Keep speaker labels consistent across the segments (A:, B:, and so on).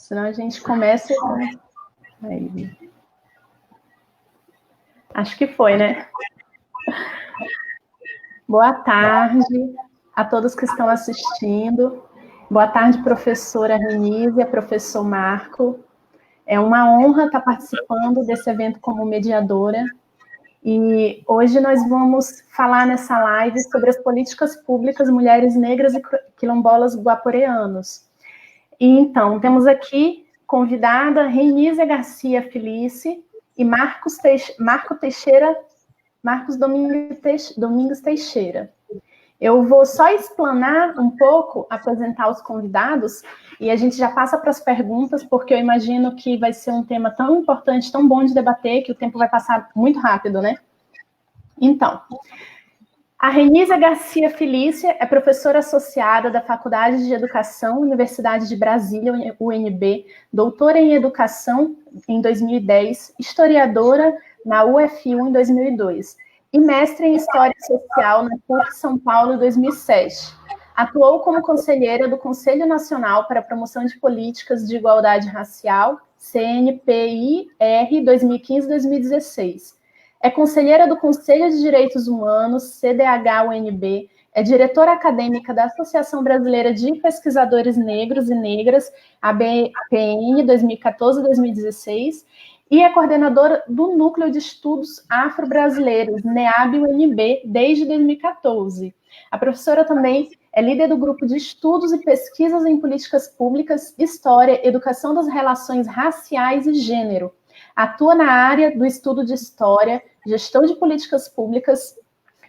A: Senão a gente começa... Aí. Acho que foi, né? Boa tarde a todos que estão assistindo. Boa tarde, professora Renízia, professor Marco. É uma honra estar participando desse evento como mediadora. E hoje nós vamos falar nessa live sobre as políticas públicas mulheres negras e quilombolas guaporeanos. E então, temos aqui convidada Renízia Garcia Felice e Marcos Domingos Teixeira. Eu vou só explanar um pouco, apresentar os convidados, e a gente já passa para as perguntas, porque eu imagino que vai ser um tema tão importante, tão bom de debater, que o tempo vai passar muito rápido, né? Então, a Renízia Garcia Felícia é professora associada da Faculdade de Educação, Universidade de Brasília, UNB, doutora em Educação em 2010, historiadora na UFU em 2002 e mestre em História Social na PUC São Paulo em 2007. Atuou como conselheira do Conselho Nacional para a Promoção de Políticas de Igualdade Racial, CNPIR 2015-2016. É conselheira do Conselho de Direitos Humanos, CDH-UNB, é diretora acadêmica da Associação Brasileira de Pesquisadores Negros e Negras, ABPN 2014-2016, e é coordenadora do Núcleo de Estudos Afro-Brasileiros, NEAB-UNB, desde 2014. A professora também é líder do Grupo de Estudos e Pesquisas em Políticas Públicas, História, Educação das Relações Raciais e Gênero. Atua na área do estudo de história, gestão de políticas públicas,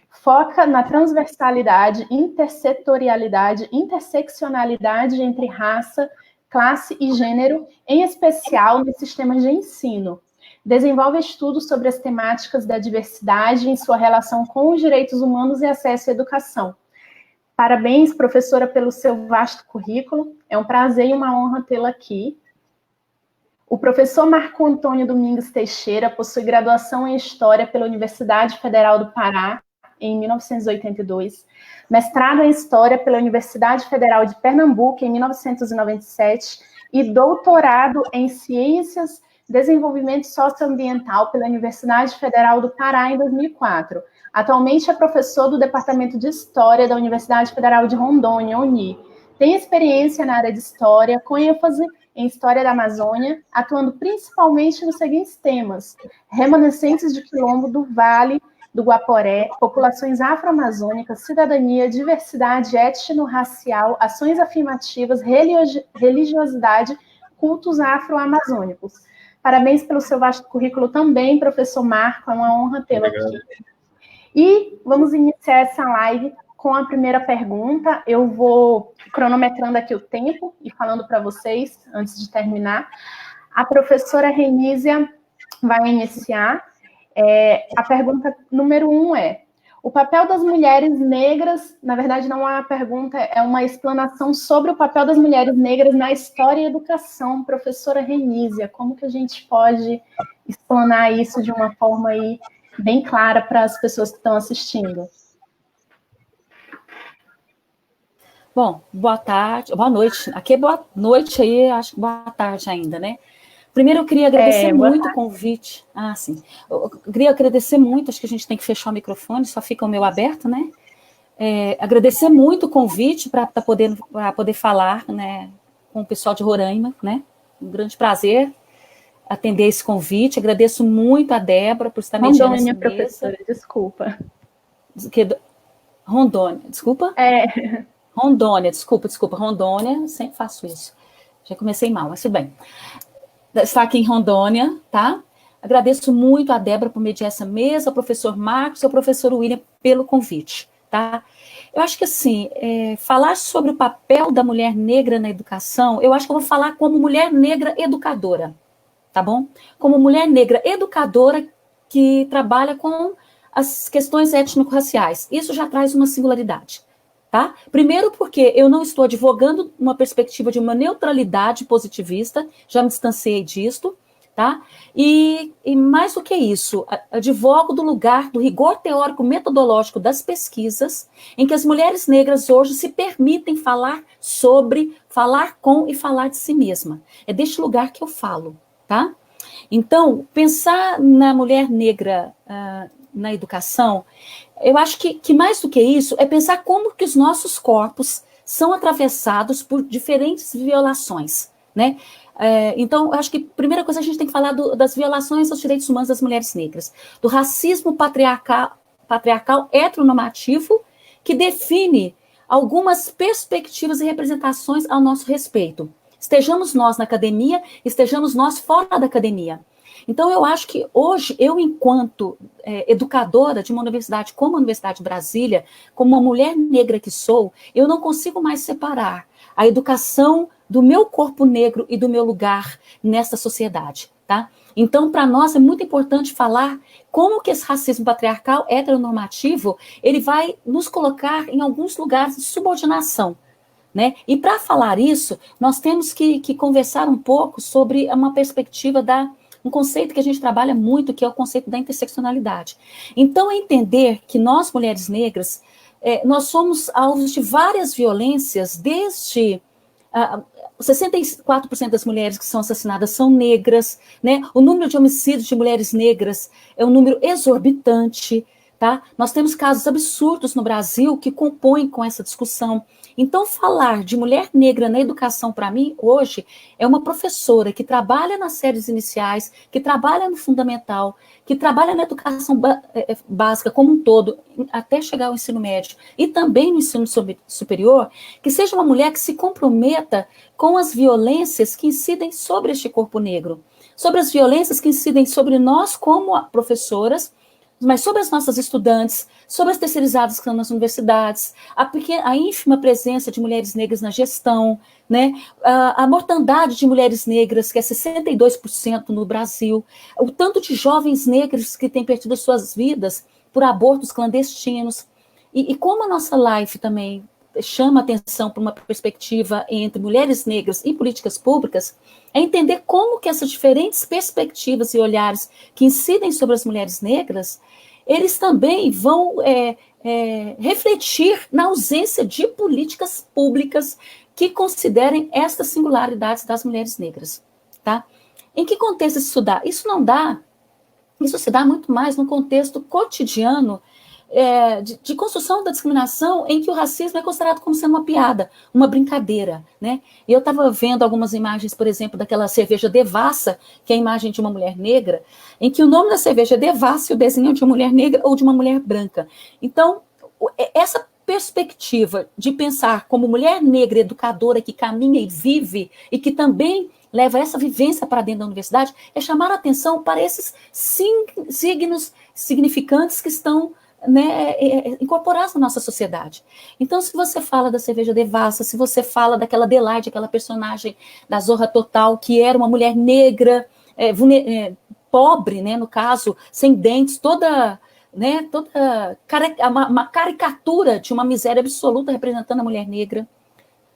A: foca na transversalidade, intersetorialidade, interseccionalidade entre raça, classe e gênero, em especial nos sistemas de ensino. Desenvolve estudos sobre as temáticas da diversidade em sua relação com os direitos humanos e acesso à educação. Parabéns, professora, pelo seu vasto currículo. É um prazer e uma honra tê-la aqui. O professor Marco Antônio Domingos Teixeira possui graduação em História pela Universidade Federal do Pará, em 1982, mestrado em História pela Universidade Federal de Pernambuco, em 1997, e doutorado em Ciências e Desenvolvimento Socioambiental pela Universidade Federal do Pará, em 2004. Atualmente é professor do Departamento de História da Universidade Federal de Rondônia, UNI. Tem experiência na área de História, com ênfase em História da Amazônia, atuando principalmente nos seguintes temas: remanescentes de quilombo do Vale do Guaporé, populações afro-amazônicas, cidadania, diversidade étnico-racial, ações afirmativas, religiosidade, cultos afro-amazônicos. Parabéns pelo seu vasto currículo também, professor Marco, é uma honra tê-lo aqui. E vamos iniciar essa live com a primeira pergunta. Eu vou cronometrando aqui o tempo e falando para vocês, antes de terminar. A professora Renízia vai iniciar. A pergunta número 1 é: o papel das mulheres negras, na verdade não é uma pergunta, é uma explanação sobre o papel das mulheres negras na história e educação. Professora Renízia, como que a gente pode explanar isso de uma forma aí bem clara para as pessoas que estão assistindo?
B: Bom, boa tarde, boa noite. Aqui é boa noite aí, acho que boa tarde ainda, né? Primeiro, eu queria agradecer muito o convite. Ah, sim. Eu queria agradecer muito, acho que a gente tem que fechar o microfone, só fica o meu aberto, né? Agradecer muito o convite para poder falar, né, com o pessoal de Roraima, né? Um grande prazer atender esse convite. Agradeço muito a Débora por estar mediando essa mesa.
A: Professora, desculpa.
B: Rondônia, desculpa? Rondônia, desculpa, Rondônia, sempre faço isso. Já comecei mal, mas tudo bem. Está aqui em Rondônia, tá? Agradeço muito a Débora por mediar essa mesa, ao professor Marcos e ao professor William pelo convite, tá? Eu acho que, assim, falar sobre o papel da mulher negra na educação, eu acho que eu vou falar como mulher negra educadora, tá bom? Como mulher negra educadora que trabalha com as questões étnico-raciais. Isso já traz uma singularidade, tá? Primeiro porque eu não estou advogando uma perspectiva de uma neutralidade positivista, já me distanciei disto, tá? E mais do que isso, advogo do lugar do rigor teórico metodológico das pesquisas, em que as mulheres negras hoje se permitem falar sobre, falar com e falar de si mesma. É deste lugar que eu falo, tá? Então, pensar na mulher negra na educação, eu acho que mais do que isso, é pensar como que os nossos corpos são atravessados por diferentes violações, né? Então, eu acho que a primeira coisa a gente tem que falar das violações aos direitos humanos das mulheres negras, do racismo patriarcal heteronormativo, que define algumas perspectivas e representações ao nosso respeito. Estejamos nós na academia, estejamos nós fora da academia. Então, eu acho que hoje, eu, enquanto educadora de uma universidade como a Universidade de Brasília, como uma mulher negra que sou, eu não consigo mais separar a educação do meu corpo negro e do meu lugar nessa sociedade, tá? Então, para nós, é muito importante falar como que esse racismo patriarcal heteronormativo, ele vai nos colocar em alguns lugares de subordinação, né? E para falar isso, nós temos que conversar um pouco sobre uma perspectiva um conceito que a gente trabalha muito, que é o conceito da interseccionalidade. Então, é entender que nós, mulheres negras, nós somos alvos de várias violências, desde 64% das mulheres que são assassinadas são negras, né? O número de homicídios de mulheres negras é um número exorbitante, tá? Nós temos casos absurdos no Brasil que compõem com essa discussão. Então, falar de mulher negra na educação, para mim, hoje, é uma professora que trabalha nas séries iniciais, que trabalha no fundamental, que trabalha na educação básica como um todo, até chegar ao ensino médio, e também no ensino superior, que seja uma mulher que se comprometa com as violências que incidem sobre este corpo negro, sobre as violências que incidem sobre nós como professoras, mas sobre as nossas estudantes, sobre as terceirizadas que estão nas universidades, a ínfima presença de mulheres negras na gestão, né? A mortandade de mulheres negras, que é 62% no Brasil, o tanto de jovens negros que têm perdido suas vidas por abortos clandestinos, e como a nossa live também chama atenção para uma perspectiva entre mulheres negras e políticas públicas, é entender como que essas diferentes perspectivas e olhares que incidem sobre as mulheres negras, eles também vão refletir na ausência de políticas públicas que considerem estas singularidades das mulheres negras, tá? Em que contexto isso dá? Isso se dá muito mais no contexto cotidiano de construção da discriminação, em que o racismo é considerado como sendo uma piada, uma brincadeira, né? E eu estava vendo algumas imagens, por exemplo, daquela cerveja Devassa, que é a imagem de uma mulher negra, em que o nome da cerveja é Devassa e o desenho é de uma mulher negra ou de uma mulher branca. Então, essa perspectiva de pensar como mulher negra educadora que caminha e vive e que também leva essa vivência para dentro da universidade, é chamar a atenção para esses signos significantes que estão, né, incorporados na nossa sociedade. Então, se você fala da cerveja Devassa, se você fala daquela Adelaide, aquela personagem da Zorra Total, que era uma mulher negra, pobre, né, no caso, sem dentes, toda uma caricatura de uma miséria absoluta representando a mulher negra,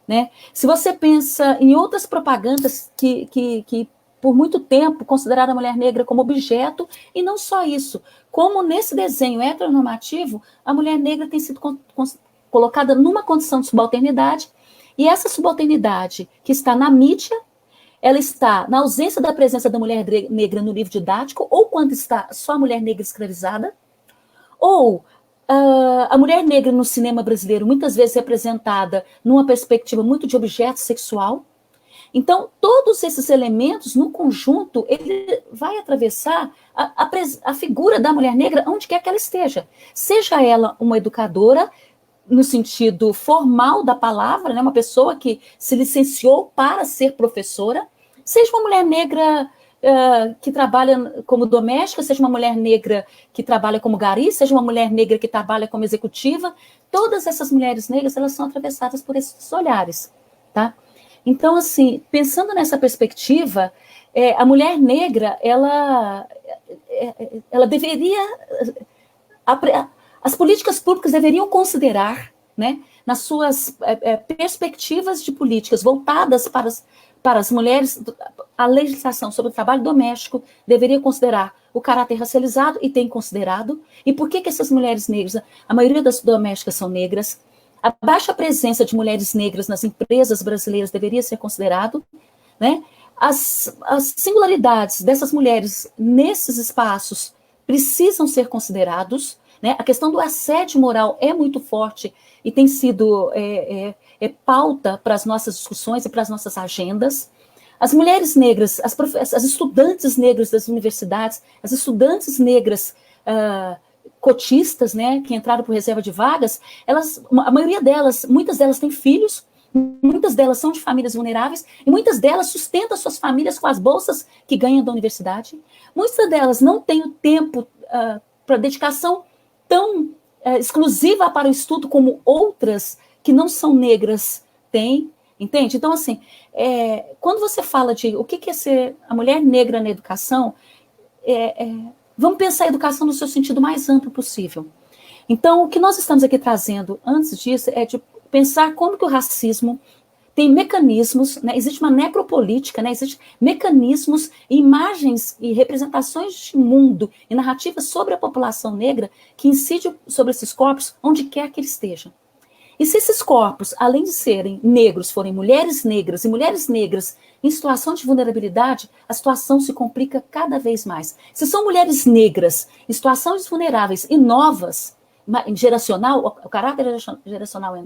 B: né? Se você pensa em outras propagandas que por muito tempo consideraram a mulher negra como objeto, e não só isso, como nesse desenho heteronormativo, a mulher negra tem sido colocada numa condição de subalternidade, e essa subalternidade que está na mídia, ela está na ausência da presença da mulher negra no livro didático, ou quando está só a mulher negra escravizada, ou a mulher negra no cinema brasileiro, muitas vezes representada numa perspectiva muito de objeto sexual. Então, todos esses elementos, no conjunto, ele vai atravessar a figura da mulher negra onde quer que ela esteja. Seja ela uma educadora, no sentido formal da palavra, né, uma pessoa que se licenciou para ser professora, seja uma mulher negra que trabalha como doméstica, seja uma mulher negra que trabalha como gari, seja uma mulher negra que trabalha como executiva, todas essas mulheres negras, elas são atravessadas por esses olhares, tá? Então, assim, pensando nessa perspectiva, a mulher negra, ela deveria, as políticas públicas deveriam considerar, né, nas suas perspectivas de políticas voltadas para as mulheres, a legislação sobre o trabalho doméstico deveria considerar o caráter racializado, e tem considerado. E por que essas mulheres negras, a maioria das domésticas são negras, a baixa presença de mulheres negras nas empresas brasileiras deveria ser considerado, né? As singularidades dessas mulheres nesses espaços precisam ser considerados, né? A questão do assédio moral é muito forte e tem sido pauta para as nossas discussões e para as nossas agendas. As mulheres negras, as estudantes negras das universidades, as estudantes negras cotistas, né, que entraram por reserva de vagas, a maioria delas, muitas delas têm filhos, muitas delas são de famílias vulneráveis, e muitas delas sustentam suas famílias com as bolsas que ganham da universidade. Muitas delas não têm o tempo para dedicação tão exclusiva para o estudo como outras que não são negras têm, entende? Então, assim, quando você fala de o que é ser a mulher negra na educação, vamos pensar a educação no seu sentido mais amplo possível. Então, o que nós estamos aqui trazendo antes disso é de pensar como que o racismo tem mecanismos, né? Existe uma necropolítica, né? Existem mecanismos, imagens e representações de mundo e narrativas sobre a população negra que incidem sobre esses corpos onde quer que eles estejam. E se esses corpos, além de serem negros, forem mulheres negras e mulheres negras em situação de vulnerabilidade, a situação se complica cada vez mais. Se são mulheres negras em situações vulneráveis e novas, geracional, o caráter geracional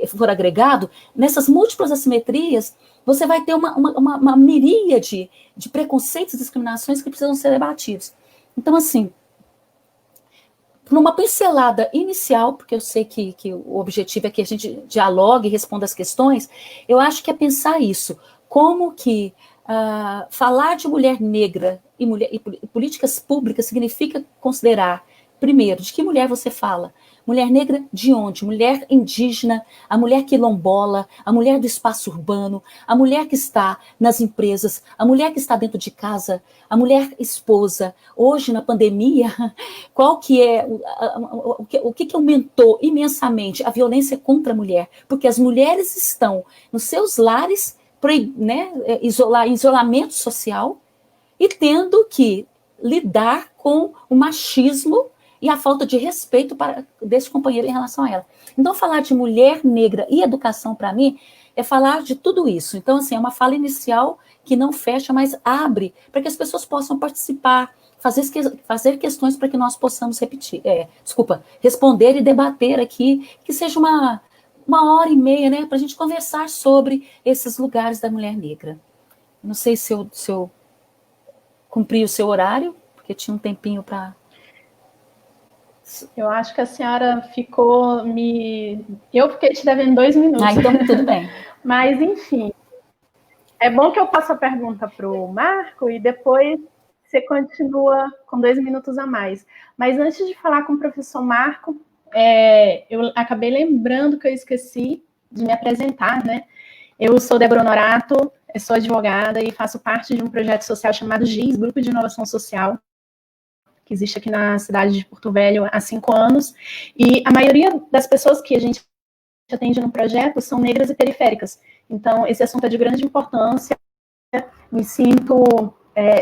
B: for agregado, nessas múltiplas assimetrias, você vai ter uma miríade de preconceitos e discriminações que precisam ser debatidos. Então, assim, numa pincelada inicial, porque eu sei que o objetivo é que a gente dialogue e responda as questões, eu acho que é pensar isso, como que falar de mulher negra e políticas públicas significa considerar, primeiro, de que mulher você fala? Mulher negra de onde? Mulher indígena, a mulher quilombola, a mulher do espaço urbano, a mulher que está nas empresas, a mulher que está dentro de casa, a mulher esposa. Hoje, na pandemia, qual que é o que aumentou imensamente a violência contra a mulher? Porque as mulheres estão nos seus lares, né, em isolamento social, e tendo que lidar com o machismo e a falta de respeito desse companheiro em relação a ela. Então, falar de mulher negra e educação, para mim, é falar de tudo isso. Então, assim, é uma fala inicial que não fecha, mas abre para que as pessoas possam participar, fazer questões para que nós possamos responder e debater aqui, que seja uma hora e meia, né, para a gente conversar sobre esses lugares da mulher negra. Não sei se eu cumpri o seu horário, porque tinha um tempinho para...
A: Eu acho que a senhora ficou Eu fiquei te devendo 2 minutos.
B: Então tudo bem.
A: Mas, enfim, é bom que eu passo a pergunta para o Marco e depois você continua com 2 minutos a mais. Mas antes de falar com o professor Marco, eu acabei lembrando que eu esqueci de me apresentar, né? Eu sou Débora Honorato, sou advogada e faço parte de um projeto social chamado GIS, Grupo de Inovação Social, que existe aqui na cidade de Porto Velho há 5 anos, e a maioria das pessoas que a gente atende no projeto são negras e periféricas. Então, esse assunto é de grande importância, me sinto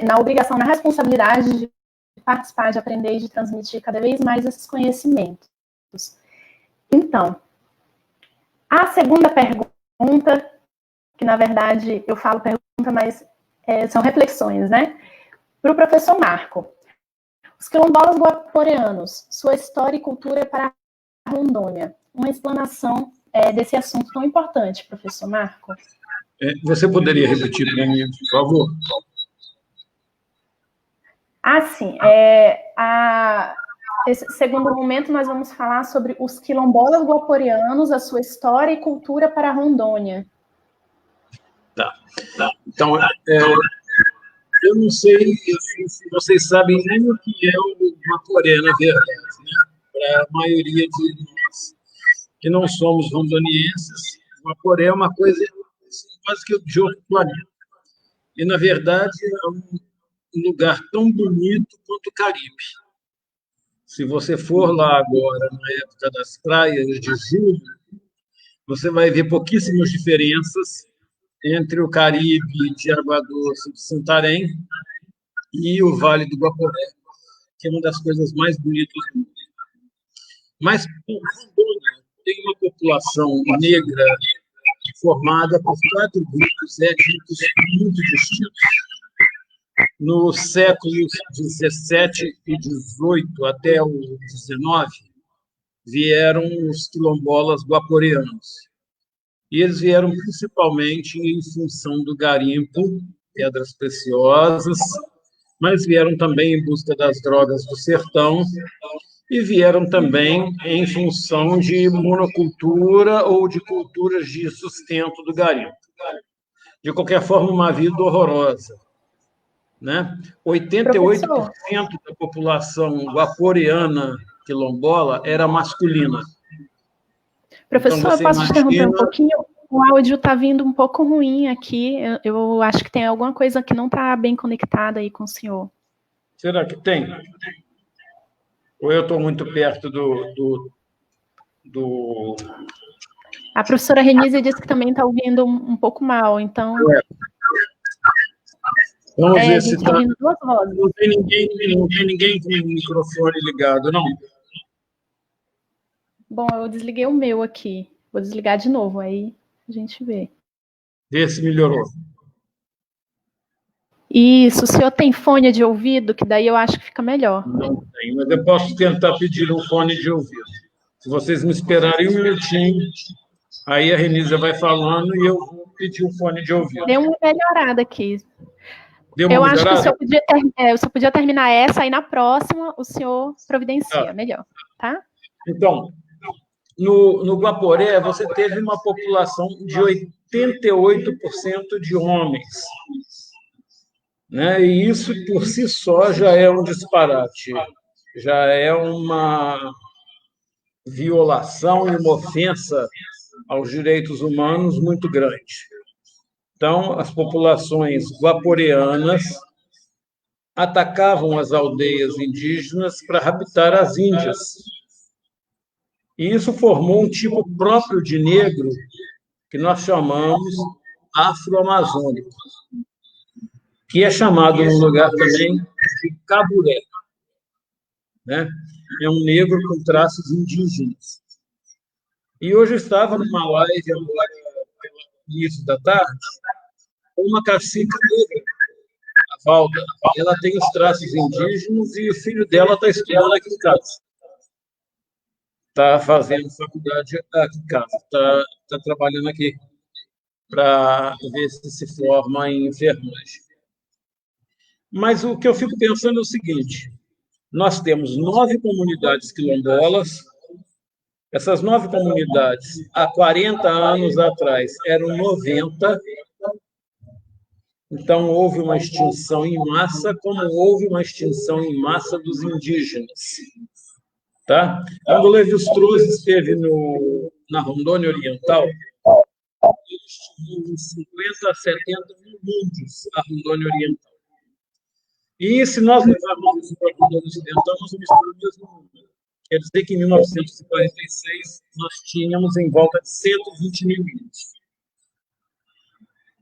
A: na obrigação, na responsabilidade de participar, de aprender e de transmitir cada vez mais esses conhecimentos. Então, a segunda pergunta, que na verdade eu falo pergunta, mas são reflexões, né? Para o professor Marco. Os quilombolas guaporeanos, sua história e cultura para a Rondônia. Uma explanação desse assunto tão importante, professor Marco.
C: Você poderia repetir para mim, por favor?
A: Sim. Esse segundo momento, nós vamos falar sobre os quilombolas guaporeanos, a sua história e cultura para a Rondônia.
C: Tá. Então, eu não sei se vocês sabem nem o que é o Guaporé, na verdade, né? Para a maioria de nós que não somos rondonienses, o Guaporé é uma coisa quase que de outro planeta. E, na verdade, é um lugar tão bonito quanto o Caribe. Se você for lá agora, na época das praias de julho, você vai ver pouquíssimas diferenças entre o Caribe de Água Doce de Santarém e o Vale do Guaporé, que é uma das coisas mais bonitas do mundo. Mas Rondônia tem uma população negra formada por 4 grupos étnicos muito distintos. Nos séculos XVII e XVIII até o XIX, vieram os quilombolas guaporeanos. E eles vieram principalmente em função do garimpo, pedras preciosas, mas vieram também em busca das drogas do sertão e vieram também em função de monocultura ou de culturas de sustento do garimpo. De qualquer forma, uma vida horrorosa, né? 88% da população guaporeana quilombola era masculina.
A: Professor, então, eu posso te interromper um pouquinho? O áudio está vindo um pouco ruim aqui. Eu acho que tem alguma coisa que não está bem conectada aí com o senhor.
C: Será que tem? Ou eu estou muito perto do...
A: A professora Renise disse que também está ouvindo um pouco mal, então...
C: Vamos ver se está... Não tem ninguém com o microfone ligado, não?
A: Bom, eu desliguei o meu aqui. Vou desligar de novo, aí a gente vê.
C: Vê se melhorou.
A: Isso, o senhor tem fone de ouvido, que daí eu acho que fica melhor.
C: Não tem, mas eu posso tentar pedir um fone de ouvido. Se vocês me esperarem um minutinho, aí a Renise vai falando e eu vou pedir um fone de ouvido.
A: Deu uma melhorada aqui.
C: Deu uma melhorada?
A: Acho que o senhor podia terminar essa, aí na próxima o senhor providencia, melhor, tá?
C: Então, no Guaporé, você teve uma população de 88% de homens. Né? E isso, por si só, já é um disparate. Já é uma violação e uma ofensa aos direitos humanos muito grande. Então, as populações guaporeanas atacavam as aldeias indígenas para raptar as índias. E isso formou um tipo próprio de negro que nós chamamos afro-amazônico, que é chamado no lugar também de caburé. Né? É um negro com traços indígenas. E hoje eu estava numa live, agora, no início da tarde, com uma cacica negra, a Valda. Ela tem os traços indígenas e o filho dela está estudando aqui em casa. Está fazendo faculdade aqui em casa, está trabalhando aqui para ver se se forma em enfermagem. Mas o que eu fico pensando é o seguinte: nós temos 9 comunidades quilombolas. Essas 9 comunidades, há 40 anos atrás, eram 90. Então, houve uma extinção em massa, como houve uma extinção em massa dos indígenas. Tá? Quando o Lévi-Strauss esteve na Rondônia Oriental, ele estimou em 50 a 70 mil índios a Rondônia Oriental. E se nós levarmos isso para a Rondônia Ocidental, nós vamos para o mesmo número. Quer dizer que em 1946 nós tínhamos em volta de 120 mil índios.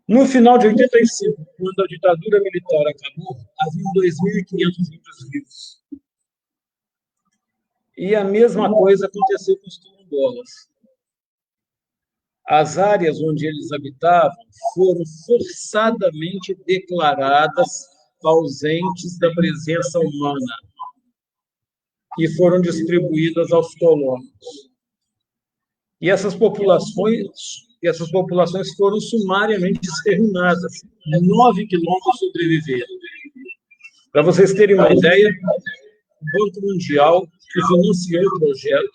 C: No final de 85, quando a ditadura militar acabou, haviam 2.500 índios vivos. E a mesma coisa aconteceu com os quilombolas. As áreas onde eles habitavam foram forçadamente declaradas ausentes da presença humana e foram distribuídas aos colonos. E essas populações foram sumariamente exterminadas. 9 quilombos sobreviveram. Para vocês terem uma ideia, o Banco Mundial, que financiou o projeto,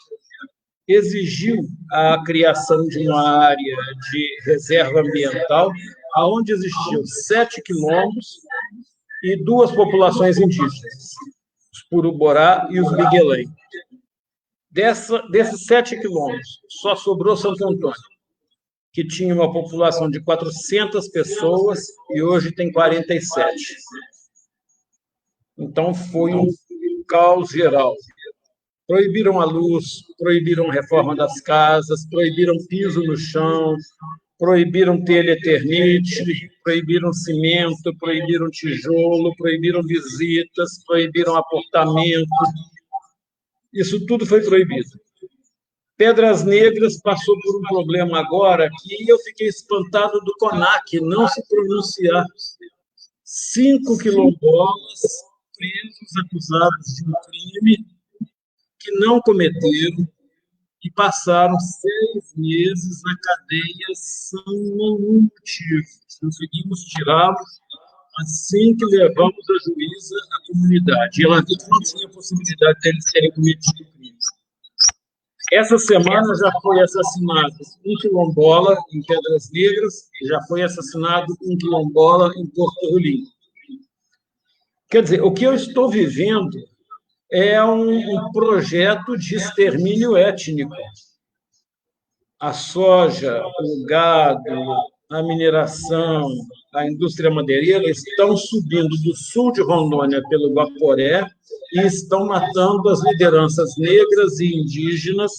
C: exigiu a criação de uma área de reserva ambiental, onde existiam 7 quilombos e 2 populações indígenas, os Puruborá e os Miguelém. Desses 7 quilombos, só sobrou Santo Antônio, que tinha uma população de 400 pessoas e hoje tem 47. Então, foi um caos geral. Proibiram a luz, proibiram a reforma das casas, proibiram piso no chão, proibiram telha Eternit, proibiram cimento, proibiram tijolo, proibiram visitas, proibiram aportamento. Isso tudo foi proibido. Pedras Negras passou por um problema agora que eu fiquei espantado do CONAC não se pronunciar. 5 quilombolas presos, acusados de um crime que não cometeram e passaram 6 meses na cadeia sem nenhum motivo. Conseguimos tirá-los assim que levamos a juíza à comunidade. E ela viu que não tinha possibilidade deles terem cometido crime. Essa semana já foi assassinado um quilombola em Pedras Negras e já foi assassinado um quilombola em Porto Rolim. Quer dizer, o que eu estou vivendo é um projeto de extermínio étnico. A soja, o gado, a mineração, a indústria madeireira estão subindo do sul de Rondônia pelo Guaporé e estão matando as lideranças negras e indígenas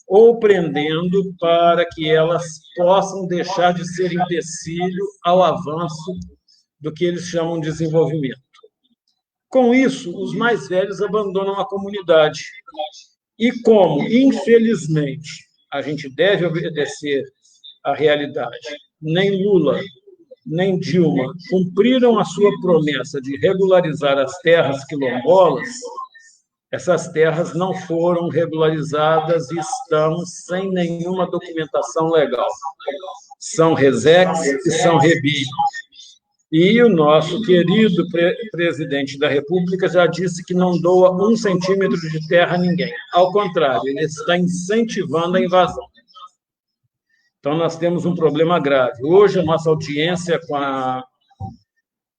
C: ou prendendo para que elas possam deixar de ser empecilho ao avanço do que eles chamam de desenvolvimento. Com isso, os mais velhos abandonam a comunidade. E como, infelizmente, a gente deve obedecer à realidade, nem Lula, nem Dilma cumpriram a sua promessa de regularizar as terras quilombolas, essas terras não foram regularizadas e estão sem nenhuma documentação legal. São resex e são rebi. E o nosso querido presidente da República já disse que não doa 1 centímetro de terra a ninguém. Ao contrário, ele está incentivando a invasão. Então, nós temos um problema grave. Hoje, a nossa audiência com a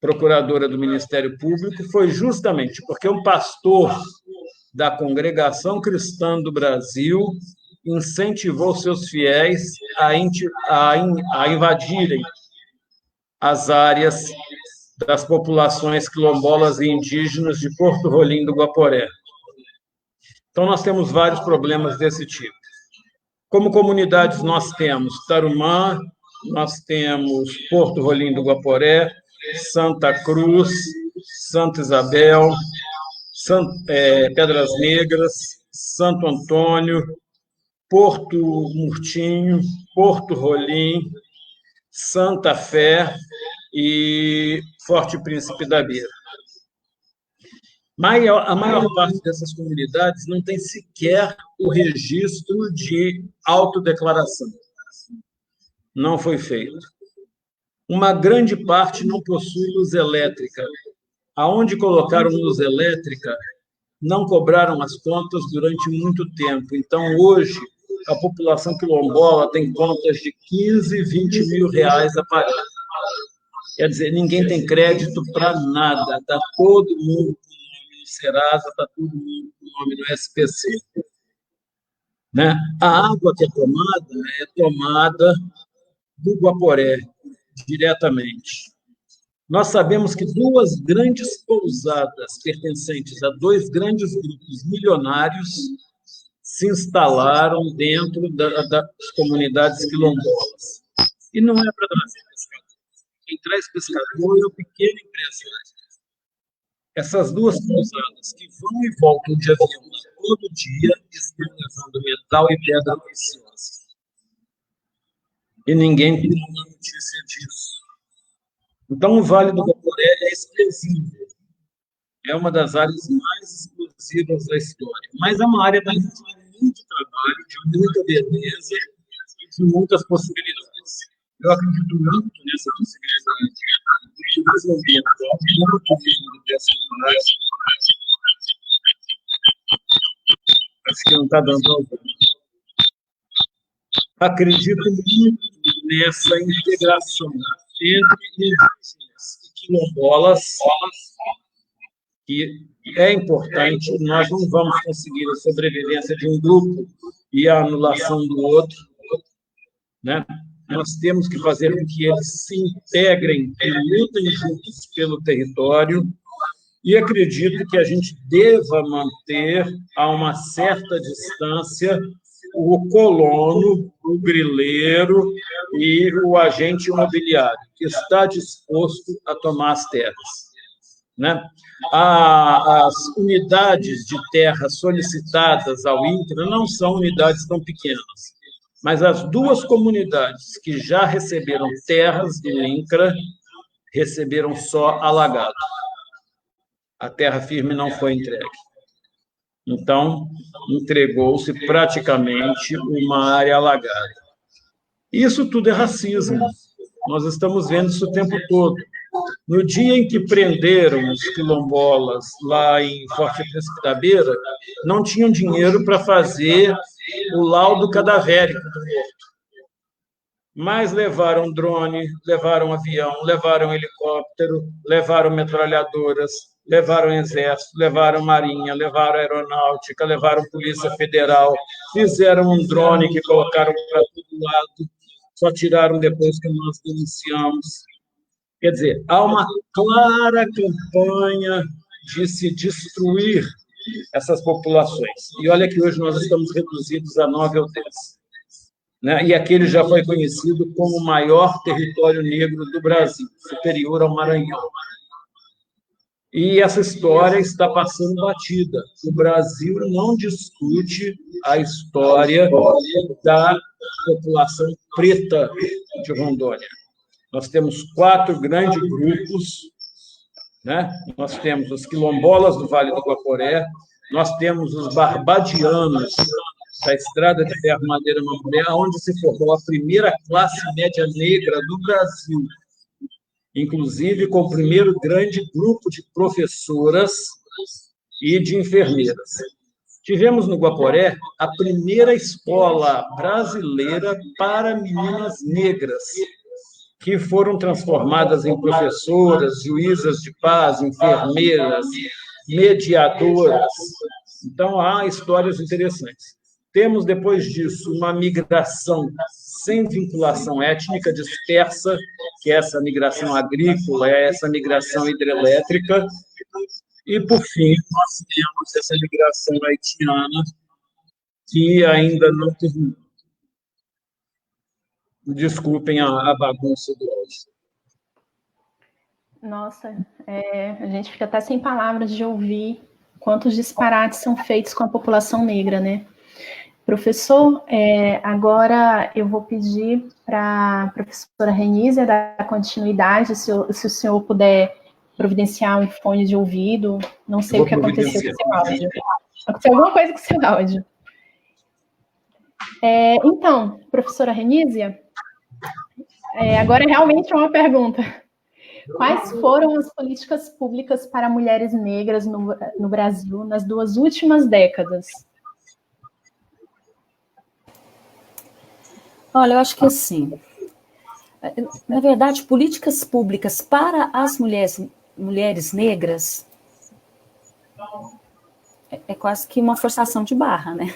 C: procuradora do Ministério Público foi justamente porque um pastor da Congregação Cristã do Brasil incentivou seus fiéis a invadirem as áreas das populações quilombolas e indígenas de Porto Rolim do Guaporé. Então, nós temos vários problemas desse tipo. Como comunidades, nós temos Tarumã, nós temos Porto Rolim do Guaporé, Santa Cruz, Santa Isabel, Pedras Negras, Santo Antônio, Porto Murtinho, Porto Rolim, Santa Fé e Forte Príncipe da Beira. A maior parte dessas comunidades não tem sequer o registro de autodeclaração. Não foi feito. Uma grande parte não possui luz elétrica. Aonde colocaram luz elétrica, não cobraram as contas durante muito tempo. Então, hoje, a população quilombola tem contas de 15, 20 mil reais a pagar. Quer dizer, ninguém tem crédito para nada. Está todo mundo com o nome no Serasa, está todo mundo com o nome no SPC. Né? A água que é tomada do Guaporé, diretamente. Nós sabemos que 2 grandes pousadas pertencentes a 2 grandes grupos milionários se instalaram dentro das comunidades quilombolas. E não é para trazer pescador. Quem traz pescador é o pequeno empresário. Essas 2 pousadas que vão e voltam de avião todo dia estão levando metal e pedra preciosa. E ninguém tem uma notícia disso. Então, o Vale do Guaporé é expressivo. É uma das áreas mais exclusivas da história. Mas é uma área de muito trabalho, de muita beleza e de muitas possibilidades. Eu acredito muito nessa possibilidade de desenvolvimento do turismo dessa área. Acho que não está dando algum. Acredito muito nessa integração entre indígenas e quilombolas, que é importante. Nós não vamos conseguir a sobrevivência de um grupo e a anulação do outro, né? Nós temos que fazer com que eles se integrem e lutem juntos pelo território, e acredito que a gente deva manter a uma certa distância o colono, o grileiro e o agente imobiliário, que está disposto a tomar as terras, né? As unidades de terra solicitadas ao INCRA não são unidades tão pequenas, mas as duas comunidades que já receberam terras do INCRA receberam só alagado. A terra firme não foi entregue. Então, entregou-se praticamente uma área alagada. Isso tudo é racismo. Nós estamos vendo isso o tempo todo. No dia em que prenderam os quilombolas lá em Forte Pesquidabeira, não tinham dinheiro para fazer o laudo cadavérico do morto. Mas levaram drone, levaram avião, levaram helicóptero, levaram metralhadoras, levaram exército, levaram marinha, levaram aeronáutica, levaram polícia federal, fizeram um drone que colocaram para todo lado, só tiraram depois que nós denunciamos. Quer dizer, há uma clara campanha de se destruir essas populações. E olha que hoje nós estamos reduzidos a 9 ou 10. Né? E aquele já foi conhecido como o maior território negro do Brasil, superior ao Maranhão. E essa história está passando batida. O Brasil não discute a história da população preta de Rondônia. Nós temos 4 grandes grupos, né? Nós temos os quilombolas do Vale do Guaporé, nós temos os barbadianos da Estrada de Ferro Madeira Mamoré, onde se formou a primeira classe média negra do Brasil, inclusive com o primeiro grande grupo de professoras e de enfermeiras. Tivemos no Guaporé a primeira escola brasileira para meninas negras, que foram transformadas em professoras, juízas de paz, enfermeiras, mediadoras. Então, há histórias interessantes. Temos, depois disso, uma migração sem vinculação étnica dispersa, que é essa migração agrícola, é essa migração hidrelétrica. E, por fim, nós temos essa migração haitiana, que ainda não terminou. Desculpem a bagunça do áudio.
A: Nossa, a gente fica até sem palavras de ouvir quantos disparates são feitos com a população negra, né? Professor, agora eu vou pedir para a professora Renízia dar continuidade, se o senhor puder providenciar um fone de ouvido. Não sei o que aconteceu com o seu áudio. Aconteceu alguma coisa com o seu áudio. Então, professora Renízia, agora realmente é uma pergunta. Quais foram as políticas públicas para mulheres negras no Brasil nas 2 últimas décadas?
B: Olha, eu acho que assim, na verdade, políticas públicas para as mulheres negras é quase que uma forçação de barra, né?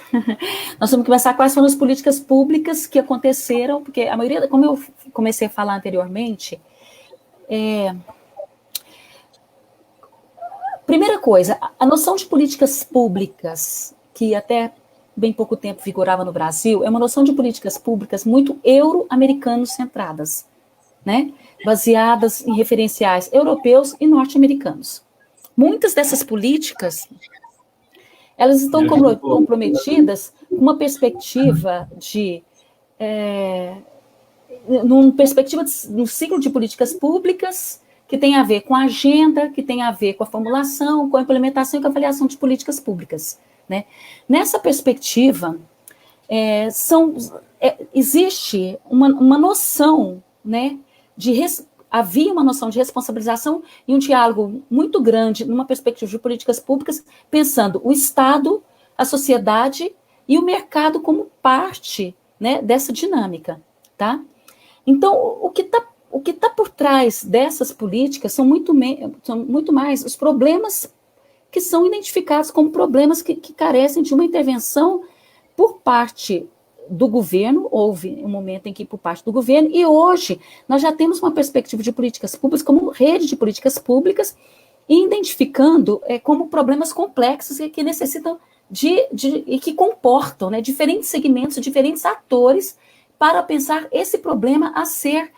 B: Nós temos que pensar quais foram as políticas públicas que aconteceram, porque a maioria, como eu comecei a falar anteriormente, primeira coisa, a noção de políticas públicas, que até bem pouco tempo vigorava no Brasil, é uma noção de políticas públicas muito euro-americanos centradas, né? Baseadas em referenciais europeus e norte-americanos. Muitas dessas políticas, elas estão comprometidas com uma perspectiva no ciclo de políticas públicas que tem a ver com a agenda, que tem a ver com a formulação, com a implementação e com a avaliação de políticas públicas. Né? Nessa perspectiva, existe uma noção, né, havia uma noção de responsabilização e um diálogo muito grande numa perspectiva de políticas públicas, pensando o Estado, a sociedade e o mercado como parte, né, dessa dinâmica. Tá? Então, o que tá por trás dessas políticas são muito mais os problemas que são identificados como problemas que carecem de uma intervenção por parte do governo. Houve um momento em que por parte do governo, e hoje nós já temos uma perspectiva de políticas públicas como rede de políticas públicas, e identificando como problemas complexos que necessitam e que comportam, né, diferentes segmentos, diferentes atores, para pensar esse problema a ser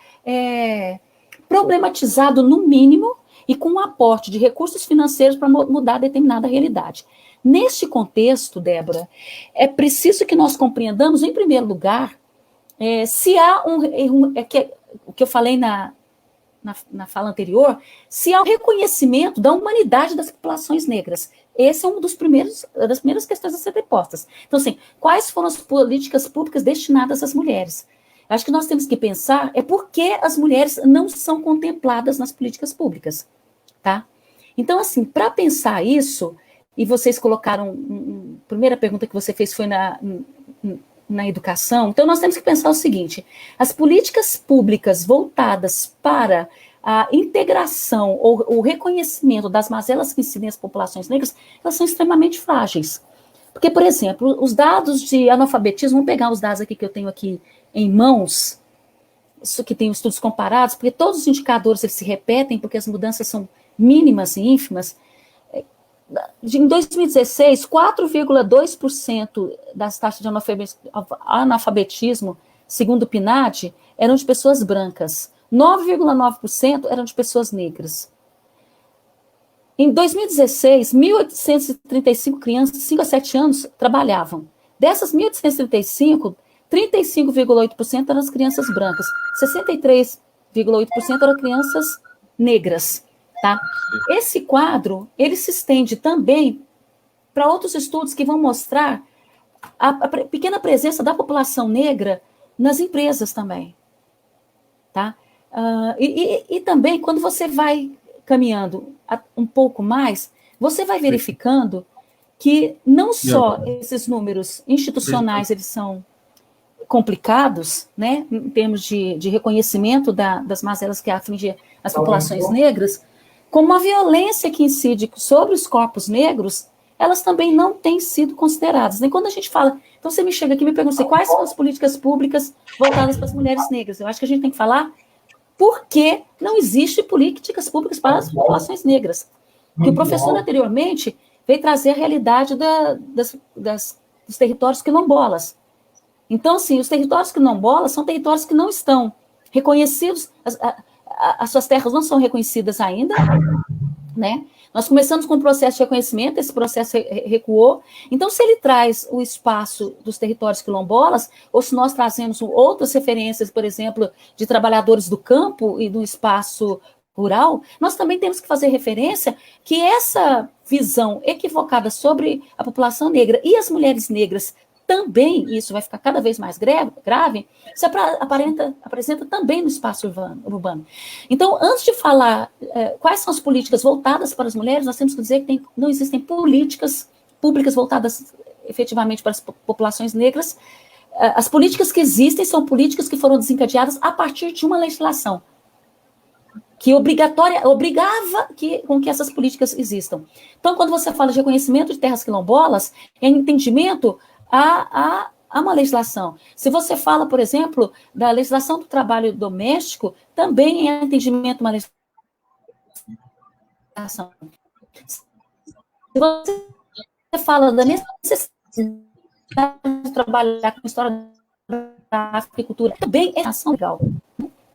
B: problematizado no mínimo e com um aporte de recursos financeiros para mudar determinada realidade. Neste contexto, Débora, é preciso que nós compreendamos, em primeiro lugar, se há o que eu falei na fala anterior, se há um reconhecimento da humanidade das populações negras. Esse é das primeiras questões a serem postas. Então, assim, quais foram as políticas públicas destinadas às mulheres? Acho que nós temos que pensar por que as mulheres não são contempladas nas políticas públicas, tá? Então, assim, para pensar isso, e vocês colocaram, a primeira pergunta que você fez foi na educação, então nós temos que pensar o seguinte: as políticas públicas voltadas para a integração ou o reconhecimento das mazelas que incidem as populações negras, elas são extremamente frágeis. Porque, por exemplo, os dados de analfabetismo, vamos pegar os dados aqui que eu tenho aqui em mãos, isso que tem estudos comparados, porque todos os indicadores eles se repetem, porque as mudanças são mínimas e ínfimas. Em 2016, 4,2% das taxas de analfabetismo, segundo o PNAD, eram de pessoas brancas. 9,9% eram de pessoas negras. Em 2016, 1.835 crianças de 5 a 7 anos trabalhavam. Dessas 1.835, 35,8% eram as crianças brancas, 63,8% eram crianças negras. Tá? Esse quadro, ele se estende também para outros estudos que vão mostrar a pequena presença da população negra nas empresas também. Tá? E também, quando você vai caminhando um pouco mais, você vai verificando que não só esses números institucionais, eles são complicados, né, em termos de reconhecimento das mazelas que afligem as populações negras, como a violência que incide sobre os corpos negros, elas também não têm sido consideradas. E quando a gente fala, então você me chega aqui e me pergunta quais são as políticas públicas voltadas para as mulheres negras. Eu acho que a gente tem que falar por que não existe políticas públicas para as populações negras. Que o professor anteriormente veio trazer a realidade dos territórios quilombolas. Então, assim, os territórios quilombolas são territórios que não estão reconhecidos, as suas terras não são reconhecidas ainda, né? Nós começamos com um processo de reconhecimento, esse processo recuou. Então, se ele traz o espaço dos territórios quilombolas, ou se nós trazemos outras referências, por exemplo, de trabalhadores do campo e do espaço rural, nós também temos que fazer referência que essa visão equivocada sobre a população negra e as mulheres negras também, e isso vai ficar cada vez mais grave, se apresenta também no espaço urbano. Então, antes de falar quais são as políticas voltadas para as mulheres, nós temos que dizer que não existem políticas públicas voltadas efetivamente para as populações negras. As políticas que existem são políticas que foram desencadeadas a partir de uma legislação que obrigava com que essas políticas existam. Então, quando você fala de reconhecimento de terras quilombolas, é entendimento há uma legislação. Se você fala, por exemplo, da legislação do trabalho doméstico, também é entendimento de uma legislação. Se você fala da necessidade de trabalhar com a história da agricultura, também é ação legal.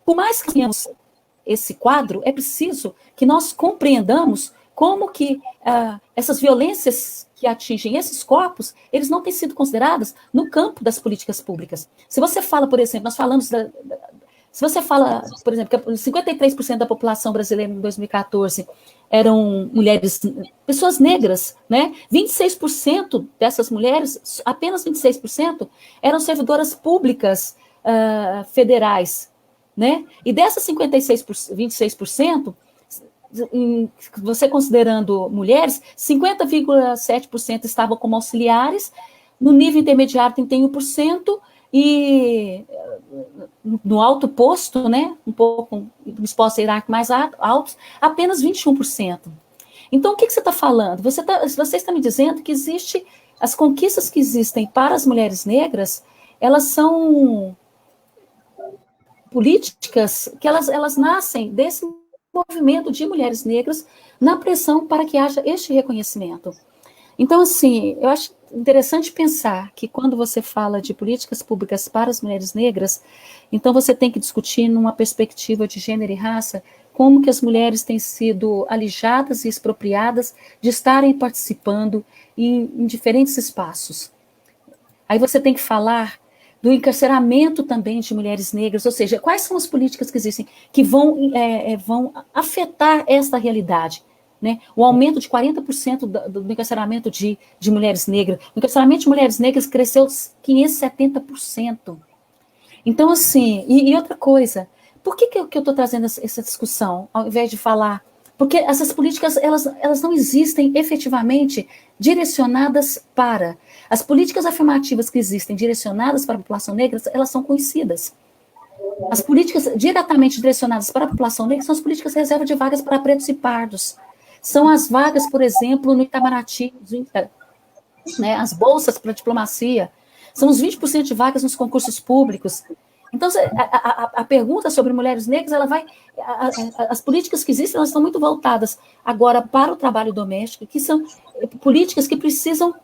B: Por mais que tenhamos esse quadro, é preciso que nós compreendamos como que essas violências que atingem esses corpos, eles não têm sido considerados no campo das políticas públicas. Se você fala, por exemplo, nós falamos se você fala, por exemplo, que 53% da população brasileira em 2014 eram mulheres, pessoas negras, né? 26% dessas mulheres, apenas 26%, eram servidoras públicas federais, né? E dessas 26%, você considerando mulheres, 50,7% estavam como auxiliares, no nível intermediário 31%, e no alto posto, né, um pouco, nos postos hierárquicos mais altos, apenas 21%. Então, o que você está falando? Você está me dizendo que as conquistas que existem para as mulheres negras, elas são políticas que elas nascem desse movimento de mulheres negras na pressão para que haja este reconhecimento. Então, assim, eu acho interessante pensar que quando você fala de políticas públicas para as mulheres negras, então você tem que discutir numa perspectiva de gênero e raça, como que as mulheres têm sido alijadas e expropriadas de estarem participando em diferentes espaços. Aí você tem que falar do encarceramento também de mulheres negras, ou seja, quais são as políticas que existem que vão afetar esta realidade, né? O aumento de 40% do encarceramento de mulheres negras. O encarceramento de mulheres negras cresceu 570%. Então, assim, e outra coisa, por que eu estou trazendo essa discussão, ao invés de falar? Porque essas políticas, elas não existem efetivamente direcionadas para. As políticas afirmativas que existem direcionadas para a população negra, elas são conhecidas. As políticas diretamente direcionadas para a população negra são as políticas de reserva de vagas para pretos e pardos. São as vagas, por exemplo, no Itamaraty, né, as bolsas para diplomacia, são os 20% de vagas nos concursos públicos. Então, a pergunta sobre mulheres negras, as políticas que existem, elas estão muito voltadas agora para o trabalho doméstico, que são políticas que precisam...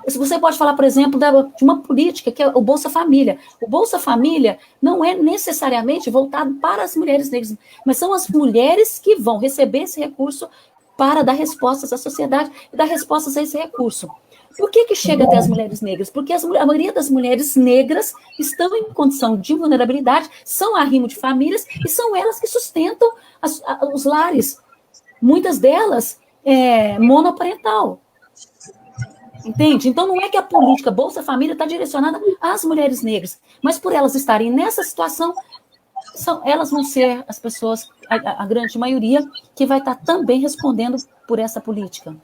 B: Você pode falar, por exemplo, de uma política que é o Bolsa Família. O Bolsa Família não é necessariamente voltado para as mulheres negras, mas são as mulheres que vão receber esse recurso para dar respostas à sociedade e dar respostas a esse recurso. Por que chega até as mulheres negras? Porque a maioria das mulheres negras estão em condição de vulnerabilidade, são arrimo de famílias e são elas que sustentam os lares. Muitas delas monoparental. Entende? Então, não é que a política Bolsa Família está direcionada às mulheres negras, mas por elas estarem nessa situação, elas vão ser as pessoas, a grande maioria, que vai estar também respondendo por essa política.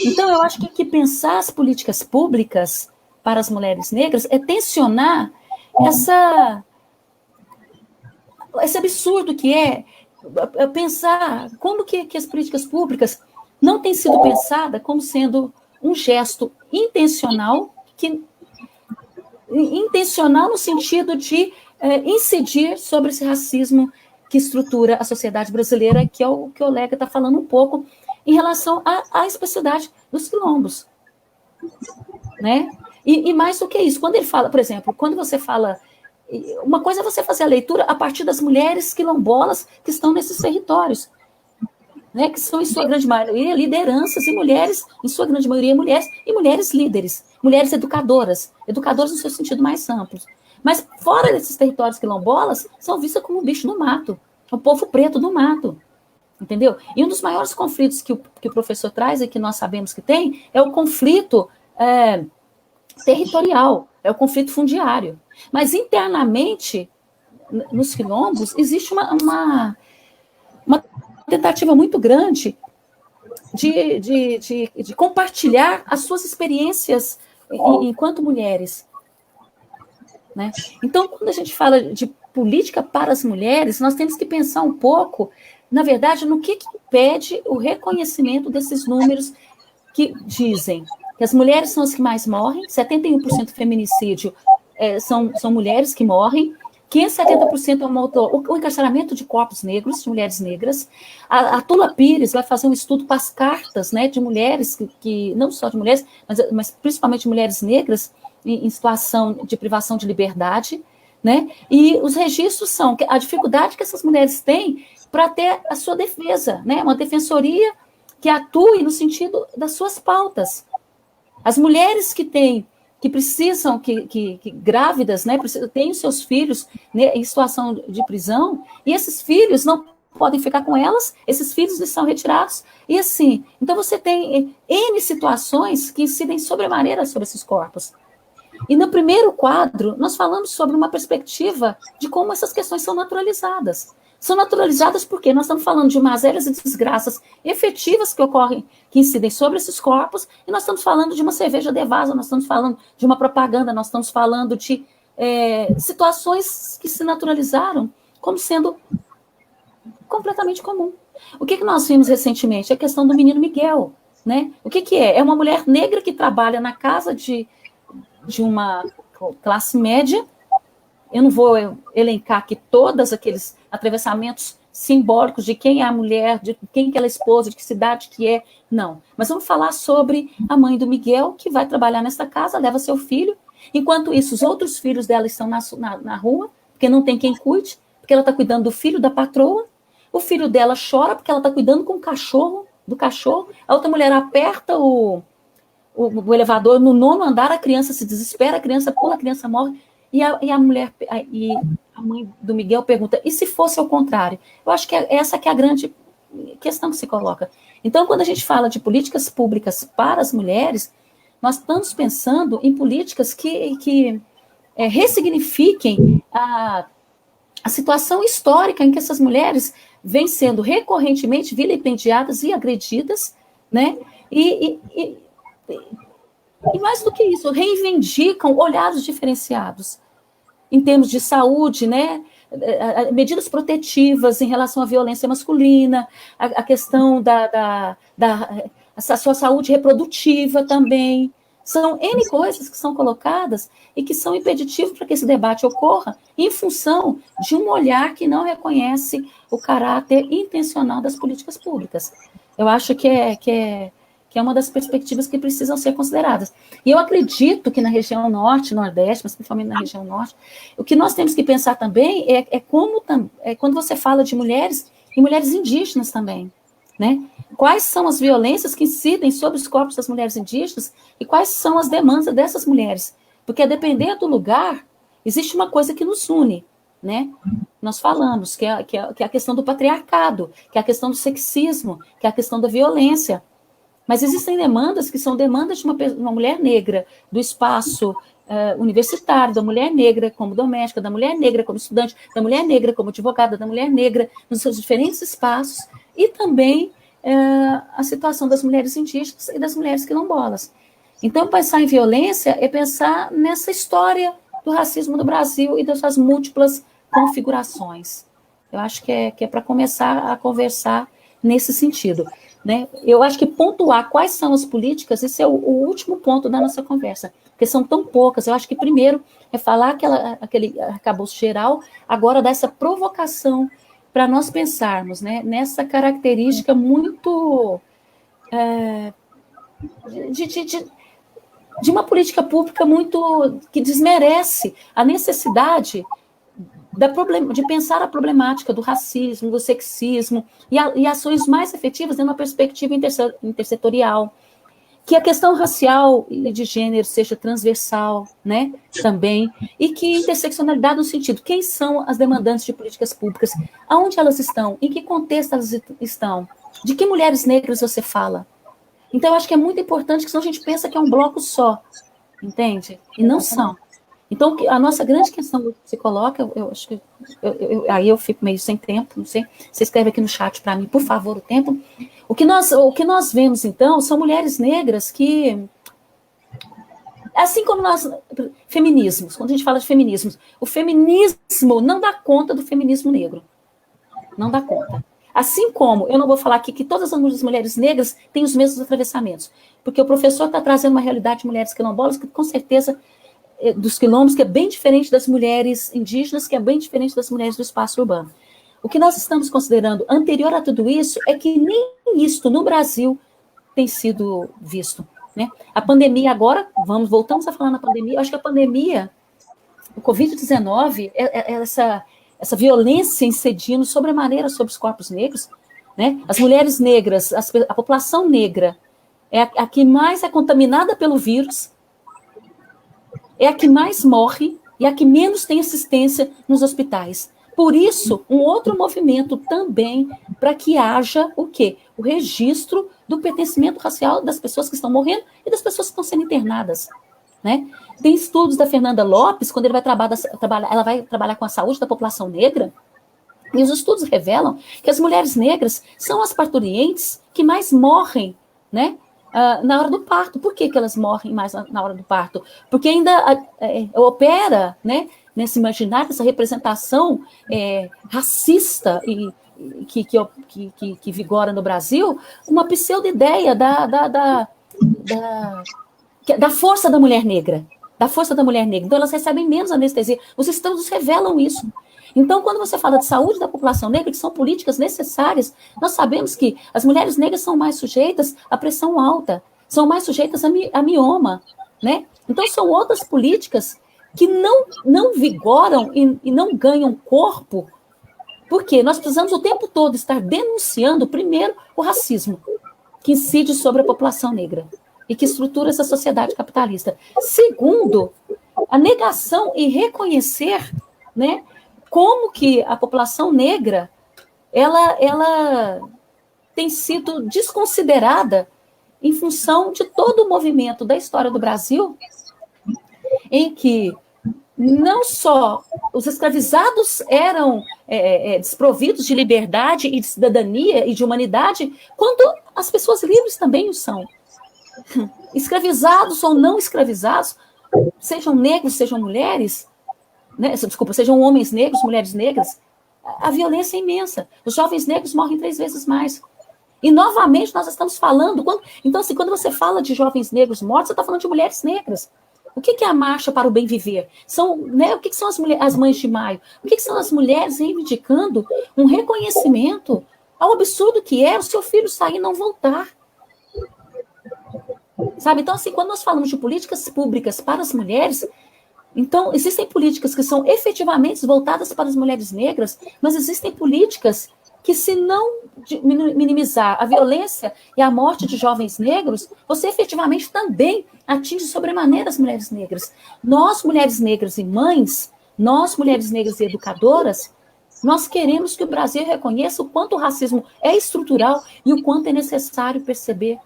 B: Então, eu acho que pensar as políticas públicas para as mulheres negras é tensionar esse absurdo que é pensar como que as políticas públicas não têm sido pensadas como sendo um gesto intencional no sentido de incidir sobre esse racismo que estrutura a sociedade brasileira, que é o que o Olega está falando um pouco, em relação à especificidade dos quilombos. Né? E mais do que isso, quando ele fala, por exemplo, quando você fala... Uma coisa é você fazer a leitura a partir das mulheres quilombolas que estão nesses territórios, né? Que são, em sua grande maioria, lideranças, e mulheres, em sua grande maioria, mulheres, e mulheres líderes, mulheres educadoras no seu sentido mais amplo. Mas fora desses territórios quilombolas, são vistas como um bicho do mato, o povo preto do mato. Entendeu? E um dos maiores conflitos que o professor traz e que nós sabemos que tem é o conflito territorial, é o conflito fundiário. Mas internamente, nos quilombos, existe uma tentativa muito grande de compartilhar as suas experiências enquanto mulheres. Né? Então, quando a gente fala de política para as mulheres, nós temos que pensar um pouco, na verdade, no que impede o reconhecimento desses números que dizem que as mulheres são as que mais morrem, 71% do feminicídio são mulheres que morrem, 570% o encarceramento de corpos negros, de mulheres negras. A Tula Pires vai fazer um estudo com as cartas, né, de mulheres, que não só de mulheres, mas principalmente de mulheres negras, em situação de privação de liberdade, né? E os registros são a dificuldade que essas mulheres têm para ter a sua defesa, né? Uma defensoria que atue no sentido das suas pautas. As mulheres que precisam, que grávidas, né, têm os seus filhos, né, em situação de prisão, e esses filhos não podem ficar com elas, esses filhos são retirados, e assim, então você tem N situações que incidem sobremaneira sobre esses corpos. E no primeiro quadro, nós falamos sobre uma perspectiva de como essas questões são naturalizadas. São naturalizadas porque nós estamos falando de mazelas e desgraças efetivas que ocorrem, que incidem sobre esses corpos, e nós estamos falando de uma cerveja devassa, nós estamos falando de uma propaganda, nós estamos falando de situações que se naturalizaram como sendo completamente comum. O que nós vimos recentemente? A questão do menino Miguel. Né? O que é? É uma mulher negra que trabalha na casa de uma classe média. Eu não vou elencar aqui todos aqueles atravessamentos simbólicos de quem é a mulher, de quem que ela é esposa, de que cidade que é, não. Mas vamos falar sobre a mãe do Miguel, que vai trabalhar nessa casa, leva seu filho, enquanto isso, os outros filhos dela estão na rua, porque não tem quem cuide, porque ela está cuidando do filho da patroa, o filho dela chora porque ela está cuidando do cachorro, a outra mulher aperta o elevador no 9º andar, a criança se desespera, a criança pula, a criança morre, e a mãe do Miguel pergunta, e se fosse ao contrário? Eu acho que essa que é a grande questão que se coloca. Então, quando a gente fala de políticas públicas para as mulheres, nós estamos pensando em políticas que ressignifiquem a situação histórica em que essas mulheres vêm sendo recorrentemente vilipendiadas e agredidas, né? E mais do que isso, reivindicam olhares diferenciados em termos de saúde, né? Medidas protetivas em relação à violência masculina, a questão da sua saúde reprodutiva também. São N coisas que são colocadas e que são impeditivos para que esse debate ocorra em função de um olhar que não reconhece o caráter intencional das políticas públicas. Eu acho que é uma das perspectivas que precisam ser consideradas. E eu acredito que na região norte, nordeste, mas principalmente na região norte, o que nós temos que pensar também é quando você fala de mulheres, e mulheres indígenas também, né? Quais são as violências que incidem sobre os corpos das mulheres indígenas e quais são as demandas dessas mulheres? Porque, a depender do lugar, existe uma coisa que nos une, né? Nós falamos que é a questão do patriarcado, que é a questão do sexismo, que é a questão da violência. Mas existem demandas que são demandas de uma mulher negra, do espaço universitário, da mulher negra como doméstica, da mulher negra como estudante, da mulher negra como advogada, da mulher negra nos seus diferentes espaços, e também a situação das mulheres indígenas e das mulheres quilombolas. Então, pensar em violência é pensar nessa história do racismo no Brasil e das suas múltiplas configurações. Eu acho que é para começar a conversar nesse sentido, né? Eu acho que pontuar quais são as políticas, esse é o último ponto da nossa conversa, porque são tão poucas. Eu acho que primeiro é falar aquele arcabouço geral, agora dar essa provocação para nós pensarmos, né, nessa característica muito de uma política pública muito que desmerece a necessidade de pensar a problemática do racismo, do sexismo e ações mais efetivas dentro de uma perspectiva intersetorial, que a questão racial e de gênero seja transversal, né, também, e que interseccionalidade no sentido, quem são as demandantes de políticas públicas, aonde elas estão, em que contexto elas estão, de que mulheres negras você fala. Então, eu acho que é muito importante, que senão a gente pensa que é um bloco só, entende? E não são. Então, a nossa grande questão que se coloca, eu acho que aí eu fico meio sem tempo, não sei, você escreve aqui no chat para mim, por favor, o tempo. O que nós vemos, então, são mulheres negras que, assim como nós, feminismos, quando a gente fala de feminismos, o feminismo não dá conta do feminismo negro, não dá conta. Assim como, eu não vou falar aqui que todas as mulheres negras têm os mesmos atravessamentos, porque o professor está trazendo uma realidade de mulheres quilombolas que, com certeza, dos quilombos, que é bem diferente das mulheres indígenas, que é bem diferente das mulheres do espaço urbano. O que nós estamos considerando anterior a tudo isso é que nem isto no Brasil tem sido visto, né? A pandemia agora, voltamos a falar na pandemia, eu acho que a pandemia, o Covid-19, essa violência incidindo sobremaneira sobre os corpos negros, né? As mulheres negras, a população negra é a que mais é contaminada pelo vírus, é a que mais morre e a que menos tem assistência nos hospitais. Por isso, um outro movimento também para que haja o quê? O registro do pertencimento racial das pessoas que estão morrendo e das pessoas que estão sendo internadas, né? Tem estudos da Fernanda Lopes, quando ela vai trabalhar com a saúde da população negra, e os estudos revelam que as mulheres negras são as parturientes que mais morrem, né? Na hora do parto. Por que elas morrem mais na hora do parto? Porque ainda opera, né, nesse imaginário, essa representação racista e que vigora no Brasil, uma pseudo-ideia da força da mulher negra. Da força da mulher negra. Então, elas recebem menos anestesia. Os estudos revelam isso. Então, quando você fala de saúde da população negra, que são políticas necessárias, nós sabemos que as mulheres negras são mais sujeitas à pressão alta, são mais sujeitas a mioma, né? Então, são outras políticas que não vigoram e não ganham corpo, porque nós precisamos o tempo todo estar denunciando, primeiro, o racismo, que incide sobre a população negra e que estrutura essa sociedade capitalista. Segundo, a negação e reconhecer, né, como que a população negra ela tem sido desconsiderada em função de todo o movimento da história do Brasil, em que não só os escravizados eram desprovidos de liberdade e de cidadania e de humanidade, quanto as pessoas livres também o são. Escravizados ou não escravizados, sejam negros, sejam mulheres, né? Desculpa, sejam homens negros, mulheres negras, a violência é imensa. Os jovens negros morrem 3 vezes mais. E, novamente, nós estamos falando... Então, assim, quando você fala de jovens negros mortos, você está falando de mulheres negras. O que é a Marcha para o Bem Viver? O que são as Mães de Maio? O que são as mulheres reivindicando um reconhecimento ao absurdo que é o seu filho sair e não voltar? Sabe? Então, assim, quando nós falamos de políticas públicas para as mulheres, então, existem políticas que são efetivamente voltadas para as mulheres negras, mas existem políticas que, se não minimizar a violência e a morte de jovens negros, você efetivamente também atinge sobremaneira as mulheres negras. Nós, mulheres negras e mães, nós, mulheres negras e educadoras, nós queremos que o Brasil reconheça o quanto o racismo é estrutural e o quanto é necessário perceber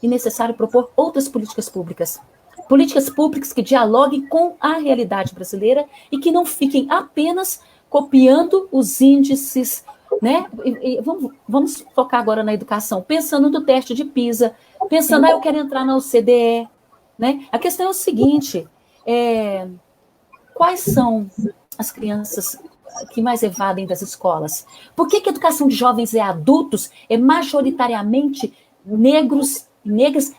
B: e necessário propor outras políticas públicas. Políticas públicas que dialoguem com a realidade brasileira e que não fiquem apenas copiando os índices, né? Vamos focar agora na educação, pensando no teste de PISA, pensando, eu quero entrar na OCDE, né? A questão é o seguinte, quais são as crianças que mais evadem das escolas? Por que a educação de jovens e adultos é majoritariamente negros e negras,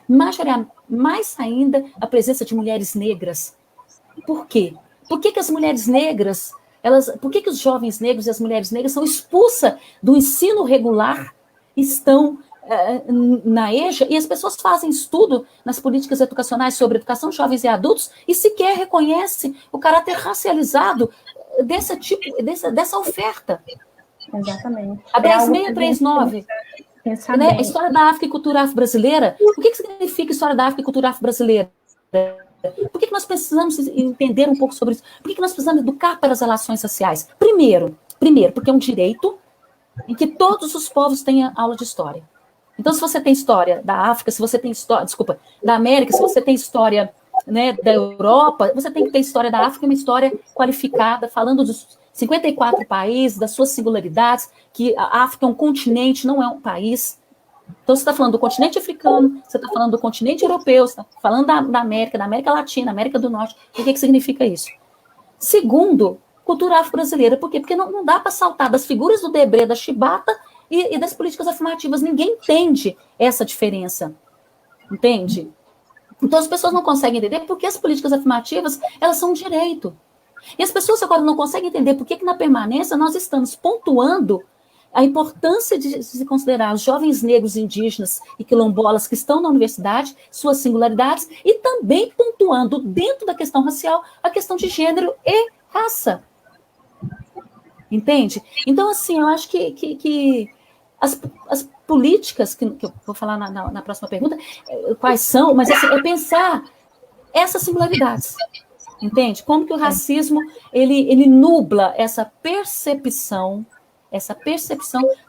B: mais ainda a presença de mulheres negras? Por quê? Por que as mulheres negras, por que os jovens negros e as mulheres negras são expulsas do ensino regular, estão na EJA, e as pessoas fazem estudo nas políticas educacionais sobre educação de jovens e adultos e sequer reconhece o caráter racializado dessa oferta?
A: Exatamente.
B: A 10639, né? A história da África e cultura afro-brasileira. O que significa história da África e cultura afro-brasileira? Por que nós precisamos entender um pouco sobre isso? Por que nós precisamos educar para as relações sociais? Primeiro, porque é um direito em que todos os povos tenham aula de história. Então, se você tem história da África, se você tem história, da América, se você tem história, né, da Europa, você tem que ter história da África, uma história qualificada, falando dos 54 países, das suas singularidades, que a África é um continente, não é um país. Então, você está falando do continente africano, você está falando do continente europeu, você está falando da América Latina, América do Norte. O que significa isso? Segundo, cultura afro-brasileira. Por quê? Porque não dá para saltar das figuras do Debré, da Chibata e das políticas afirmativas. Ninguém entende essa diferença. Entende? Então, as pessoas não conseguem entender porque as políticas afirmativas, elas são um direito. E as pessoas agora não conseguem entender por que na permanência nós estamos pontuando a importância de se considerar os jovens negros, indígenas e quilombolas que estão na universidade, suas singularidades, e também pontuando, dentro da questão racial, a questão de gênero e raça. Entende? Então, assim, eu acho que as políticas, que eu vou falar na próxima pergunta, quais são, mas assim, é pensar essas singularidades. Entende? Como que o racismo, ele nubla essa percepção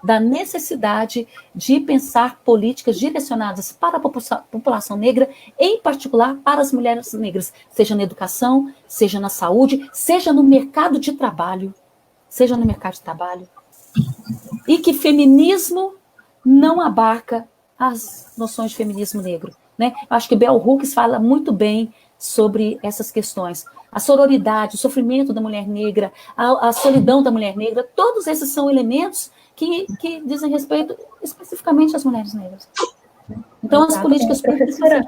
B: da necessidade de pensar políticas direcionadas para a população negra, em particular para as mulheres negras, seja na educação, seja na saúde, seja no mercado de trabalho, e que feminismo não abarca as noções de feminismo negro, né? Eu acho que Bell Hooks fala muito bem sobre essas questões. A sororidade, o sofrimento da mulher negra, a solidão da mulher negra, todos esses são elementos que dizem respeito especificamente às mulheres negras. Então, as políticas públicas...
A: Professora,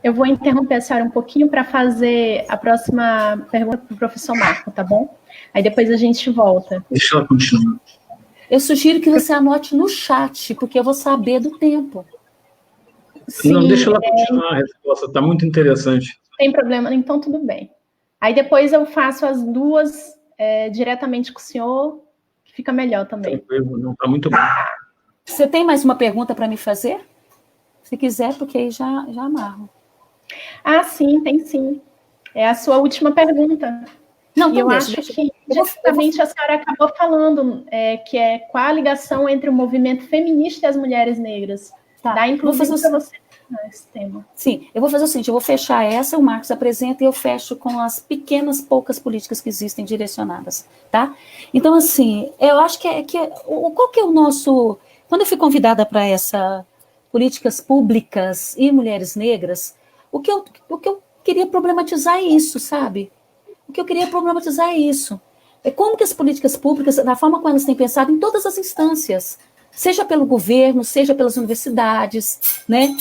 A: Eu vou interromper a senhora um pouquinho para fazer a próxima pergunta para o professor Marco, tá bom? Aí depois a gente volta.
C: Deixa ela continuar.
B: Eu sugiro que você anote no chat, porque eu vou saber do tempo.
A: Sim,
C: não, deixa ela continuar a resposta, está muito interessante.
A: Tem problema, então tudo bem. Aí depois eu faço as duas diretamente com o senhor, que fica melhor também.
C: Tranquilo, não, está muito bom.
B: Você tem mais uma pergunta para me fazer? Se quiser, porque aí já amarro.
A: Ah, sim, tem sim. É a sua última pergunta.
B: Não,
A: e eu acho que justamente a senhora acabou falando que é qual a ligação entre o movimento feminista e as mulheres negras.
B: Tá.
A: Dá, inclusive, para você esse tema.
B: Sim, eu vou fazer o seguinte, eu vou fechar essa, o Marcos apresenta, e eu fecho com as pequenas, poucas políticas que existem direcionadas, tá? Então, assim, eu acho qual que é o nosso... Quando eu fui convidada para essa políticas públicas e mulheres negras, o que eu queria problematizar é isso, sabe? O que eu queria problematizar é isso. É como que as políticas públicas, da forma como elas têm pensado em todas as instâncias, seja pelo governo, seja pelas universidades, né?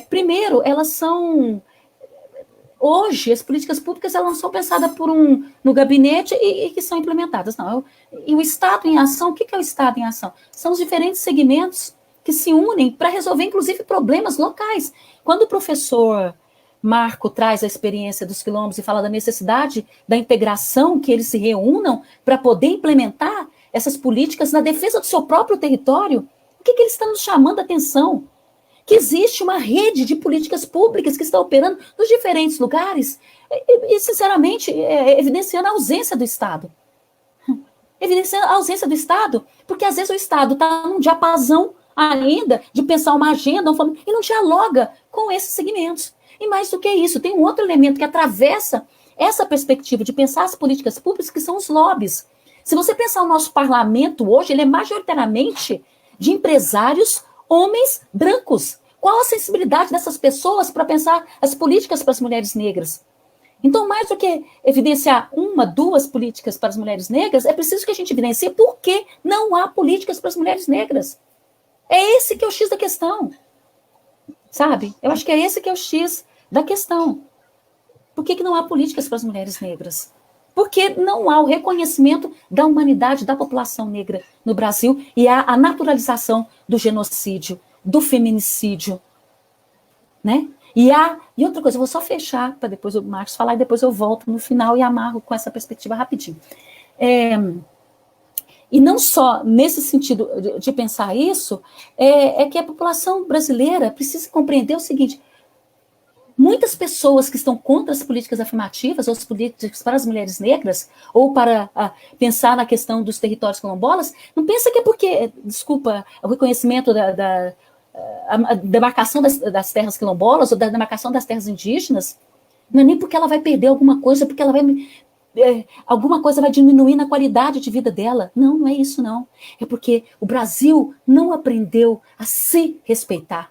B: Primeiro, elas são... Hoje, as políticas públicas elas não são pensadas no gabinete e que são implementadas, não. E o Estado em ação, o que é o Estado em ação? São os diferentes segmentos que se unem para resolver, inclusive, problemas locais. Quando o professor Marco traz a experiência dos quilombos e fala da necessidade da integração, que eles se reúnam para poder implementar essas políticas na defesa do seu próprio território, o que ele está nos chamando a atenção? Que existe uma rede de políticas públicas que está operando nos diferentes lugares e sinceramente, evidenciando a ausência do Estado. Evidenciando a ausência do Estado, porque às vezes o Estado está num diapasão ainda de pensar uma agenda e não dialoga com esses segmentos. E mais do que isso, tem um outro elemento que atravessa essa perspectiva de pensar as políticas públicas, que são os lobbies. Se você pensar o nosso parlamento hoje, ele é majoritariamente de empresários homens brancos. Qual a sensibilidade dessas pessoas para pensar as políticas para as mulheres negras? Então, mais do que evidenciar uma, duas políticas para as mulheres negras, é preciso que a gente evidencie por que não há políticas para as mulheres negras. É esse que é o X da questão. Sabe? Eu acho que é esse que é o X da questão. Por que não há políticas para as mulheres negras? Porque não há o reconhecimento da humanidade da população negra no Brasil e há a naturalização do genocídio, do feminicídio, né? E outra coisa, eu vou só fechar para depois o Marcos falar e depois eu volto no final e amarro com essa perspectiva rapidinho. E não só nesse sentido de pensar isso, é que a população brasileira precisa compreender o seguinte: muitas pessoas que estão contra as políticas afirmativas, ou as políticas para as mulheres negras, ou para pensar na questão dos territórios quilombolas, não pensa que é porque, desculpa, o reconhecimento a demarcação das terras quilombolas, ou da demarcação das terras indígenas, não é nem porque ela vai perder alguma coisa, porque ela alguma coisa vai diminuir na qualidade de vida dela. Não, não é isso, não. É porque o Brasil não aprendeu a se respeitar.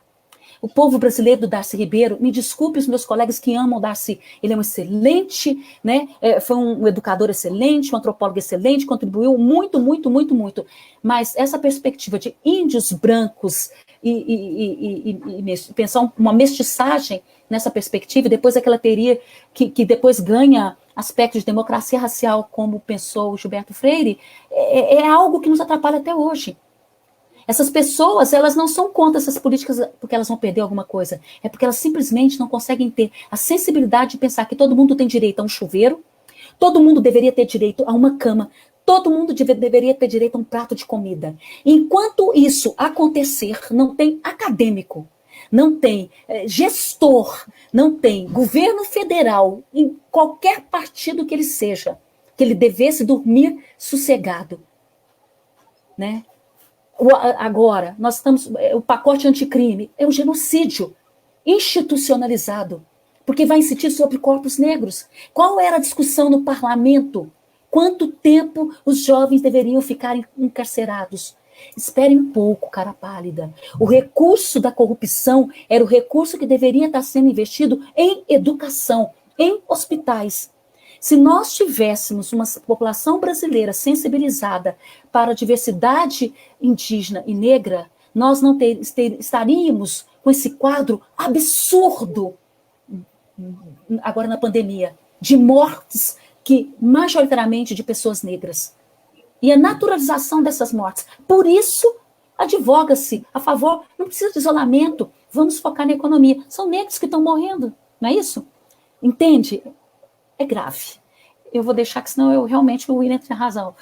B: O povo brasileiro do Darcy Ribeiro, me desculpe os meus colegas que amam o Darcy, ele é um excelente, né? Foi um educador excelente, um antropólogo excelente, contribuiu muito, muito, muito, muito. Mas essa perspectiva de índios brancos e pensar uma mestiçagem nessa perspectiva, e depois aquela teoria que depois ganha aspectos de democracia racial, como pensou o Gilberto Freire, é algo que nos atrapalha até hoje. Essas pessoas, elas não são contra essas políticas porque elas vão perder alguma coisa. É porque elas simplesmente não conseguem ter a sensibilidade de pensar que todo mundo tem direito a um chuveiro, todo mundo deveria ter direito a uma cama, todo mundo deveria ter direito a um prato de comida. Enquanto isso acontecer, não tem acadêmico, não tem gestor, não tem governo federal, em qualquer partido que ele seja, que ele devesse dormir sossegado, né? Agora, nós estamos... O pacote anticrime é um genocídio institucionalizado, porque vai incidir sobre corpos negros. Qual era a discussão no parlamento? Quanto tempo os jovens deveriam ficar encarcerados? Esperem um pouco, cara pálida. O recurso da corrupção era o recurso que deveria estar sendo investido em educação, em hospitais. Se nós tivéssemos uma população brasileira sensibilizada para a diversidade indígena e negra, nós não estaríamos com esse quadro absurdo agora na pandemia, de mortes que majoritariamente de pessoas negras. E a naturalização dessas mortes. Por isso, advoga-se a favor, não precisa de isolamento, vamos focar na economia. São negros que estão morrendo, não é isso? Entende? É grave. Eu vou deixar que senão o William tem razão.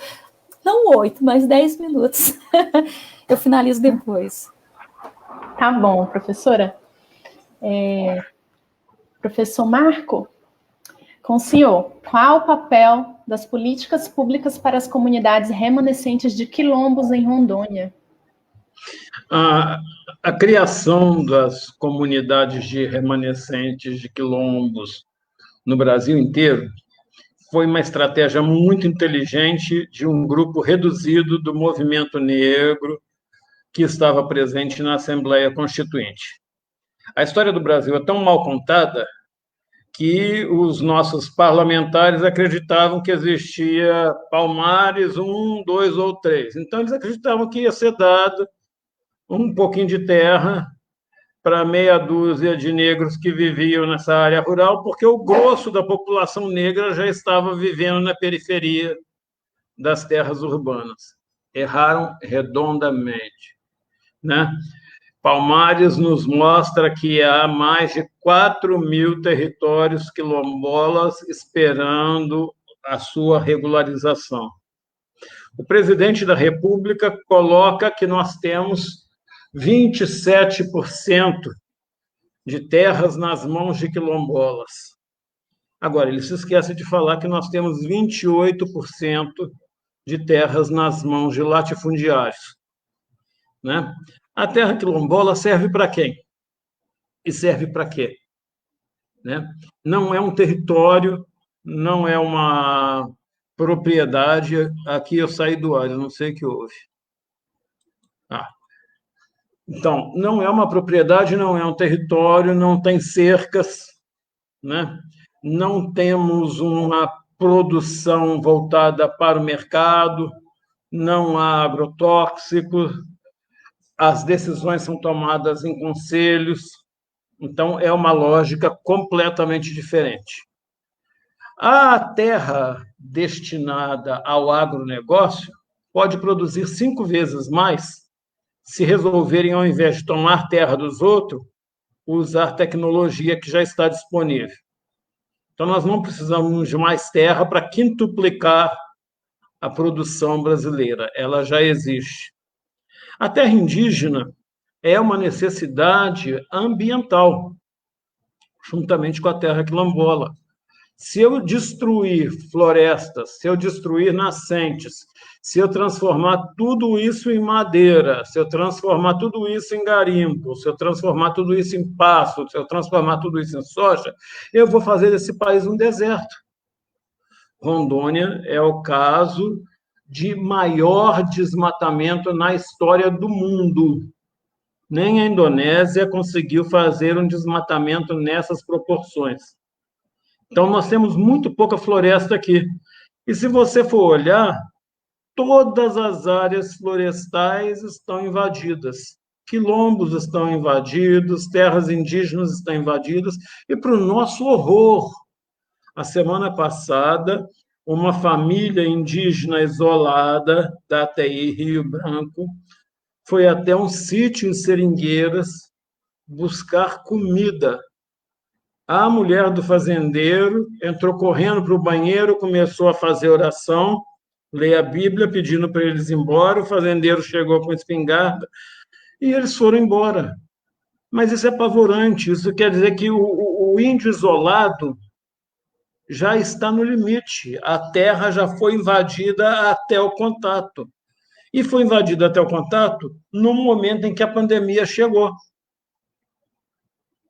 B: Não 8, mas 10 minutos. Eu finalizo depois.
A: Tá bom, professora. Professor Marco, com o senhor, qual o papel das políticas públicas para as comunidades remanescentes de quilombos em Rondônia?
C: A criação das comunidades de remanescentes de quilombos no Brasil inteiro foi uma estratégia muito inteligente de um grupo reduzido do movimento negro que estava presente na Assembleia Constituinte. A história do Brasil é tão mal contada que os nossos parlamentares acreditavam que existia Palmares 1, 2 ou 3. Então, eles acreditavam que ia ser dado um pouquinho de terra para meia dúzia de negros que viviam nessa área rural, porque o grosso da população negra já estava vivendo na periferia das terras urbanas. Erraram redondamente, né? Palmares nos mostra que há mais de 4.000 territórios quilombolas esperando a sua regularização. O presidente da República coloca que nós temos 27% de terras nas mãos de quilombolas. Agora, ele se esquece de falar que nós temos 28% de terras nas mãos de latifundiários, né? A terra quilombola serve para quem? E serve para quê? Né? Não é um território, não é uma propriedade. Aqui eu saí do ar, eu não sei o que houve. Então, não é uma propriedade, não é um território, não tem cercas, né? Não temos uma produção voltada para o mercado, não há agrotóxicos, as decisões são tomadas em conselhos, então é uma lógica completamente diferente. A terra destinada ao agronegócio pode produzir 5 vezes mais se resolverem, ao invés de tomar terra dos outros, usar tecnologia que já está disponível. Então, nós não precisamos de mais terra para quintuplicar a produção brasileira, ela já existe. A terra indígena é uma necessidade ambiental, juntamente com a terra quilombola. Se eu destruir florestas, se eu destruir nascentes, se eu transformar tudo isso em madeira, se eu transformar tudo isso em garimpo, se eu transformar tudo isso em pasto, se eu transformar tudo isso em soja, eu vou fazer desse país um deserto. Rondônia é o caso de maior desmatamento na história do mundo. Nem a Indonésia conseguiu fazer um desmatamento nessas proporções. Então, nós temos muito pouca floresta aqui. E se você for olhar, todas as áreas florestais estão invadidas. Quilombos estão invadidos, terras indígenas estão invadidas. E, para o nosso horror, a semana passada, uma família indígena isolada da ATI Rio Branco foi até um sítio em Seringueiras buscar comida. A mulher do fazendeiro entrou correndo para o banheiro, começou a fazer oração, ler a Bíblia, pedindo para eles ir embora. O fazendeiro chegou com espingarda e eles foram embora. Mas isso é apavorante. Isso quer dizer que o índio isolado já está no limite. A terra já foi invadida até o contato. E foi invadida até o contato no momento em que a pandemia chegou.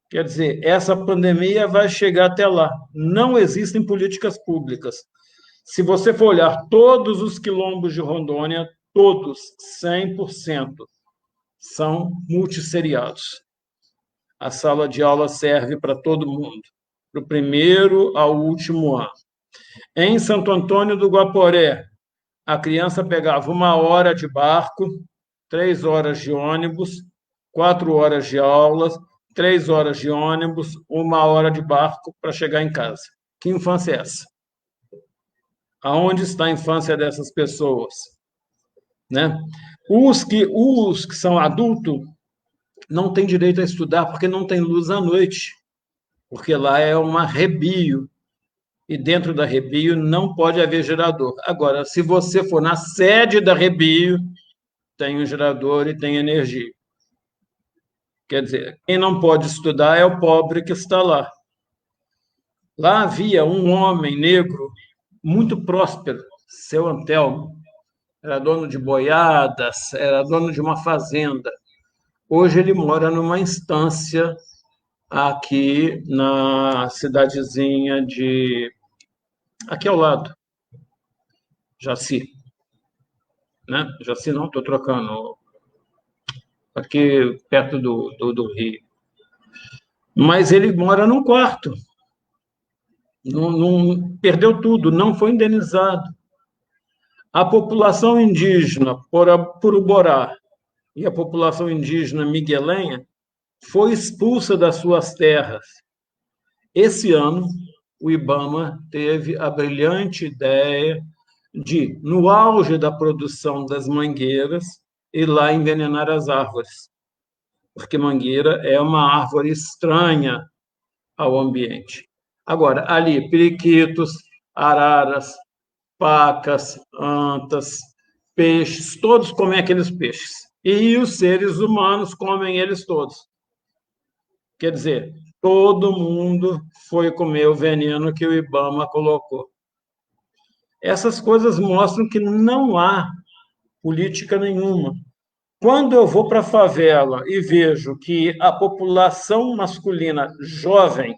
C: Quer dizer, essa pandemia vai chegar até lá. Não existem políticas públicas. Se você for olhar todos os quilombos de Rondônia, todos, 100%, são multisseriados. A sala de aula serve para todo mundo, do primeiro ao último ano. Em Santo Antônio do Guaporé, a criança pegava 1 hora de barco, 3 horas de ônibus, 4 horas de aulas, 3 horas de ônibus, 1 hora de barco para chegar em casa. Que infância é essa? Aonde está a infância dessas pessoas? Né? Os que são adultos não têm direito a estudar porque não tem luz à noite, porque lá é uma rebio, e dentro da rebio não pode haver gerador. Agora, se você for na sede da rebio, tem um gerador e tem energia. Quer dizer, quem não pode estudar é o pobre que está lá. Lá havia um homem negro muito próspero, seu Antelmo, era dono de boiadas, era dono de uma fazenda. Hoje ele mora numa instância aqui na cidadezinha de... aqui ao lado, Jaci. Né? Jaci não, estou trocando. Aqui perto do Rio. Mas ele mora num quarto. Não, perdeu tudo, não foi indenizado. A população indígena Puruborá e a população indígena miguelenha foi expulsa das suas terras. Esse ano, o IBAMA teve a brilhante ideia de, no auge da produção das mangueiras, ir lá envenenar as árvores, porque mangueira é uma árvore estranha ao ambiente. Agora, ali, periquitos, araras, pacas, antas, peixes, todos comem aqueles peixes. E os seres humanos comem eles todos. Quer dizer, todo mundo foi comer o veneno que o IBAMA colocou. Essas coisas mostram que não há política nenhuma. Quando eu vou para a favela e vejo que a população masculina jovem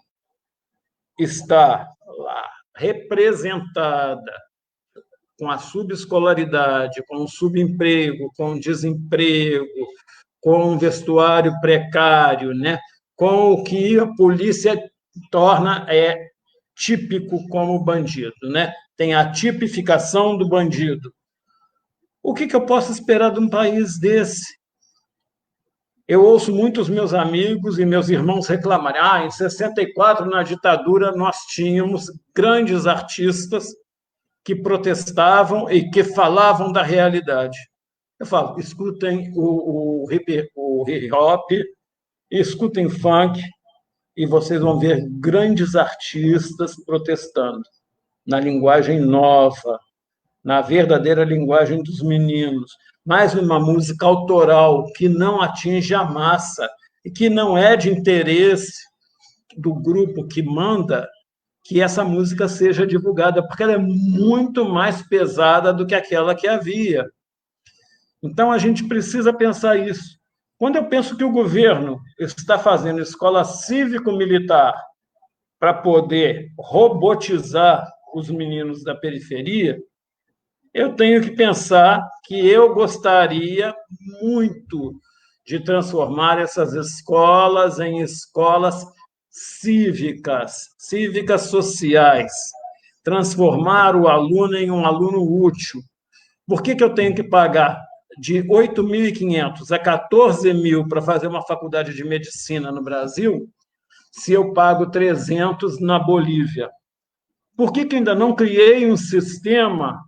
C: está lá representada com a subescolaridade, com o subemprego, com o desemprego, com o vestuário precário, né? Com o que a polícia torna típico como bandido, né? Tem a tipificação do bandido. O que eu posso esperar de um país desse? Eu ouço muitos meus amigos e meus irmãos reclamarem: em 64, na ditadura, nós tínhamos grandes artistas que protestavam e que falavam da realidade. Eu falo, escutem o hip-hop, escutem funk, e vocês vão ver grandes artistas protestando na linguagem nova, na verdadeira linguagem dos meninos, mas numa música autoral que não atinge a massa e que não é de interesse do grupo que manda que essa música seja divulgada, porque ela é muito mais pesada do que aquela que havia. Então, a gente precisa pensar isso. Quando eu penso que o governo está fazendo escola cívico-militar para poder robotizar os meninos da periferia, eu tenho que pensar que eu gostaria muito de transformar essas escolas em escolas cívicas sociais, transformar o aluno em um aluno útil. Por que eu tenho que pagar de 8.500 a 14.000 para fazer uma faculdade de medicina no Brasil, se eu pago 300 na Bolívia? Por que ainda não criei um sistema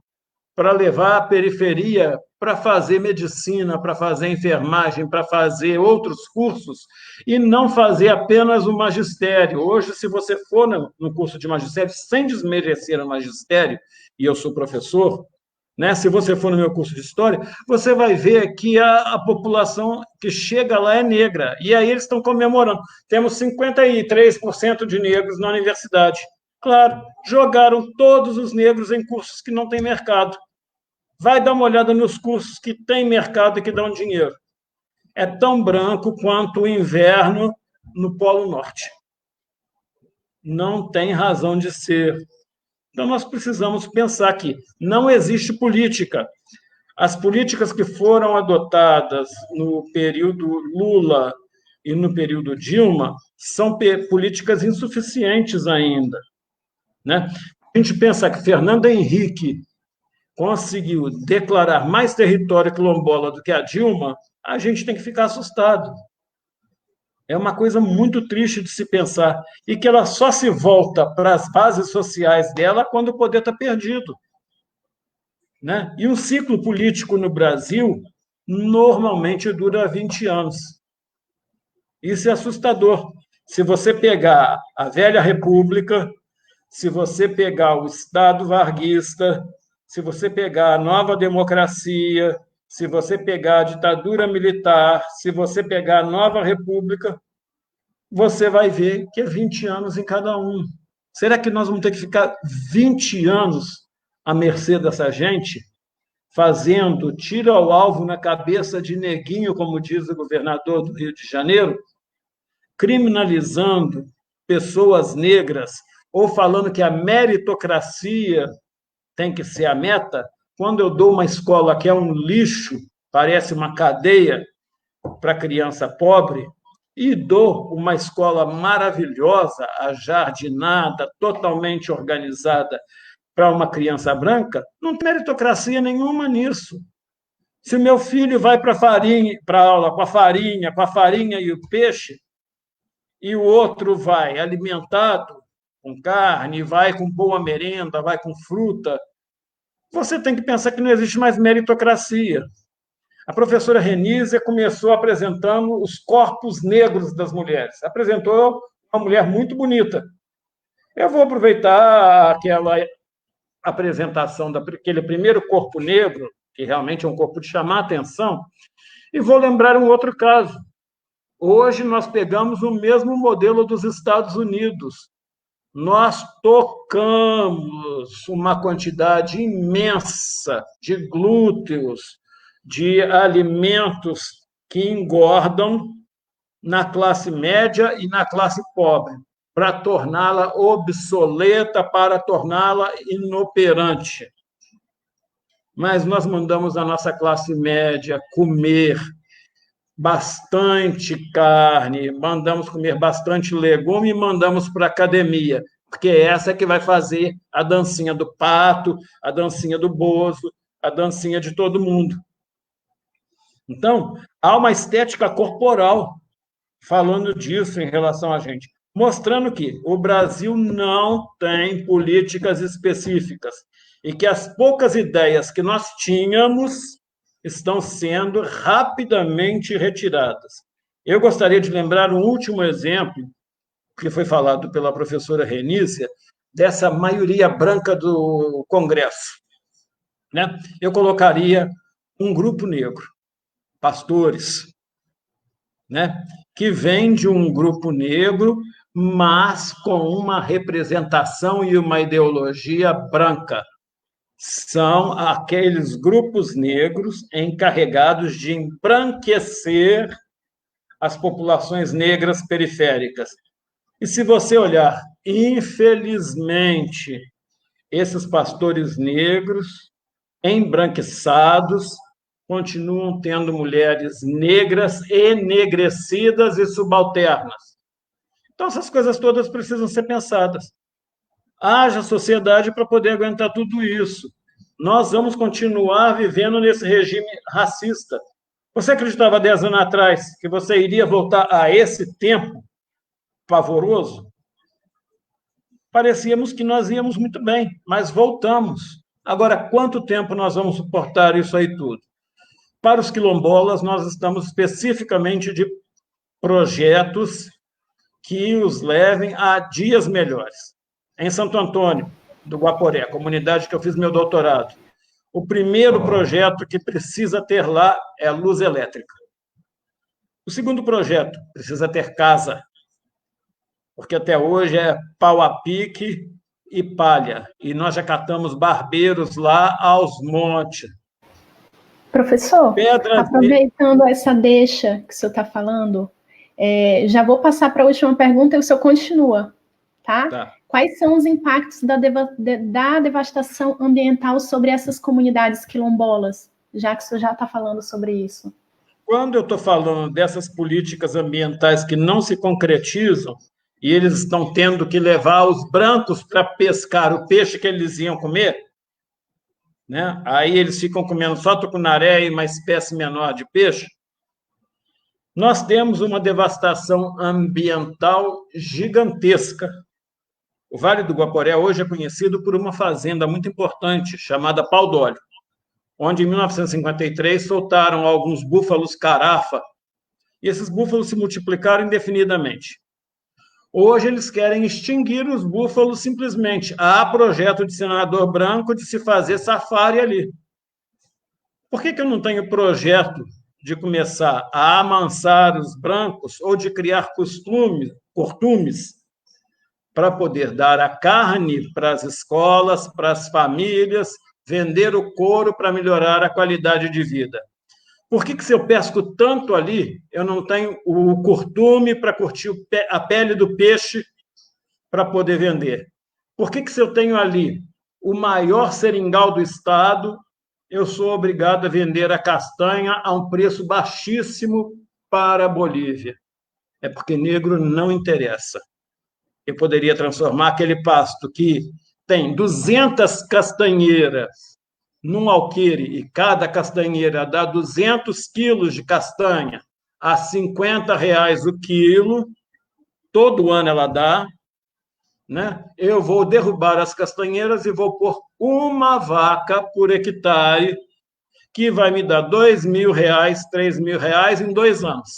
C: para levar a periferia para fazer medicina, para fazer enfermagem, para fazer outros cursos, e não fazer apenas o magistério? Hoje, se você for no curso de magistério, sem desmerecer o magistério, e eu sou professor, né? Se você for no meu curso de História, você vai ver que a população que chega lá é negra, e aí eles estão comemorando. Temos 53% de negros na universidade. Claro, jogaram todos os negros em cursos que não têm mercado. Vai dar uma olhada nos cursos que têm mercado e que dão dinheiro. É tão branco quanto o inverno no Polo Norte. Não tem razão de ser. Então, nós precisamos pensar que não existe política. As políticas que foram adotadas no período Lula e no período Dilma são políticas insuficientes ainda, né? A gente pensa que Fernando Henrique conseguiu declarar mais território quilombola do que a Dilma, a gente tem que ficar assustado. É uma coisa muito triste de se pensar, e que ela só se volta para as bases sociais dela quando o poder está perdido, né? E um ciclo político no Brasil normalmente dura 20 anos. Isso é assustador. Se você pegar a velha República, se você pegar o Estado varguista, se você pegar a nova democracia, se você pegar a ditadura militar, se você pegar a nova república, você vai ver que é 20 anos em cada um. Será que nós vamos ter que ficar 20 anos à mercê dessa gente, fazendo tiro ao alvo na cabeça de neguinho, como diz o governador do Rio de Janeiro, criminalizando pessoas negras, ou falando que a meritocracia tem que ser a meta, quando eu dou uma escola que é um lixo, parece uma cadeia para criança pobre, e dou uma escola maravilhosa, ajardinada, totalmente organizada para uma criança branca, não tem meritocracia nenhuma nisso. Se o meu filho vai para a aula com a farinha e o peixe, e o outro vai alimentado com carne, vai com boa merenda, vai com fruta, você tem que pensar que não existe mais meritocracia. A professora Renísia começou apresentando os corpos negros das mulheres. Apresentou uma mulher muito bonita. Eu vou aproveitar aquela apresentação daquele primeiro corpo negro, que realmente é um corpo de chamar a atenção, e vou lembrar um outro caso. Hoje nós pegamos o mesmo modelo dos Estados Unidos. Nós tocamos uma quantidade imensa de glúteos, de alimentos que engordam na classe média e na classe pobre, para torná-la obsoleta, para torná-la inoperante. Mas nós mandamos a nossa classe média comer bastante carne, mandamos comer bastante legume e mandamos para a academia, porque essa é que vai fazer a dancinha do pato, a dancinha do bozo, a dancinha de todo mundo. Então, há uma estética corporal falando disso em relação a gente, mostrando que o Brasil não tem políticas específicas e que as poucas ideias que nós tínhamos estão sendo rapidamente retiradas. Eu gostaria de lembrar um último exemplo, que foi falado pela professora Renícia, dessa maioria branca do Congresso. Né? Eu colocaria um grupo negro, pastores, né? Que vem de um grupo negro, mas com uma representação e uma ideologia branca. São aqueles grupos negros encarregados de embranquecer as populações negras periféricas. E se você olhar, infelizmente, esses pastores negros embranquiçados continuam tendo mulheres negras, enegrecidas e subalternas. Então, essas coisas todas precisam ser pensadas. Haja sociedade para poder aguentar tudo isso. Nós vamos continuar vivendo nesse regime racista. Você acreditava 10 anos atrás que você iria voltar a esse tempo pavoroso? Parecíamos que nós íamos muito bem, mas voltamos. Agora, quanto tempo nós vamos suportar isso aí tudo? Para os quilombolas, nós estamos especificamente de projetos que os levem a dias melhores. Em Santo Antônio, do Guaporé, a comunidade que eu fiz meu doutorado, o primeiro projeto que precisa ter lá é a luz elétrica. O segundo projeto precisa ter casa, porque até hoje é pau a pique e palha, e nós já catamos barbeiros lá aos montes.
A: Professor, aproveitando essa deixa que o senhor está falando, já vou passar para a última pergunta e o senhor continua, tá? Quais são os impactos da devastação ambiental sobre essas comunidades quilombolas, já que o senhor já está falando sobre isso?
C: Quando eu estou falando dessas políticas ambientais que não se concretizam, e eles estão tendo que levar os brancos para pescar o peixe que eles iam comer, né? Aí eles ficam comendo só tucunaré e uma espécie menor de peixe. Nós temos uma devastação ambiental gigantesca. O Vale do Guaporé hoje é conhecido por uma fazenda muito importante, chamada Pau d'Óleo, onde, em 1953, soltaram alguns búfalos carafa, e esses búfalos se multiplicaram indefinidamente. Hoje, eles querem extinguir os búfalos simplesmente. Há projeto de senador Branco de se fazer safari ali. Por que eu não tenho projeto de começar a amansar os brancos ou de criar costumes para poder dar a carne para as escolas, para as famílias, vender o couro para melhorar a qualidade de vida? Por que se eu pesco tanto ali, eu não tenho o curtume para curtir a pele do peixe para poder vender? Por que se eu tenho ali o maior seringal do estado, eu sou obrigado a vender a castanha a um preço baixíssimo para a Bolívia? É porque negro não interessa. Eu poderia transformar aquele pasto que tem 200 castanheiras num alqueire e cada castanheira dá 200 quilos de castanha a R$50 o quilo, todo ano ela dá, né? Eu vou derrubar as castanheiras e vou pôr uma vaca por hectare, que vai me dar R$2.000, R$3.000 em 2 anos.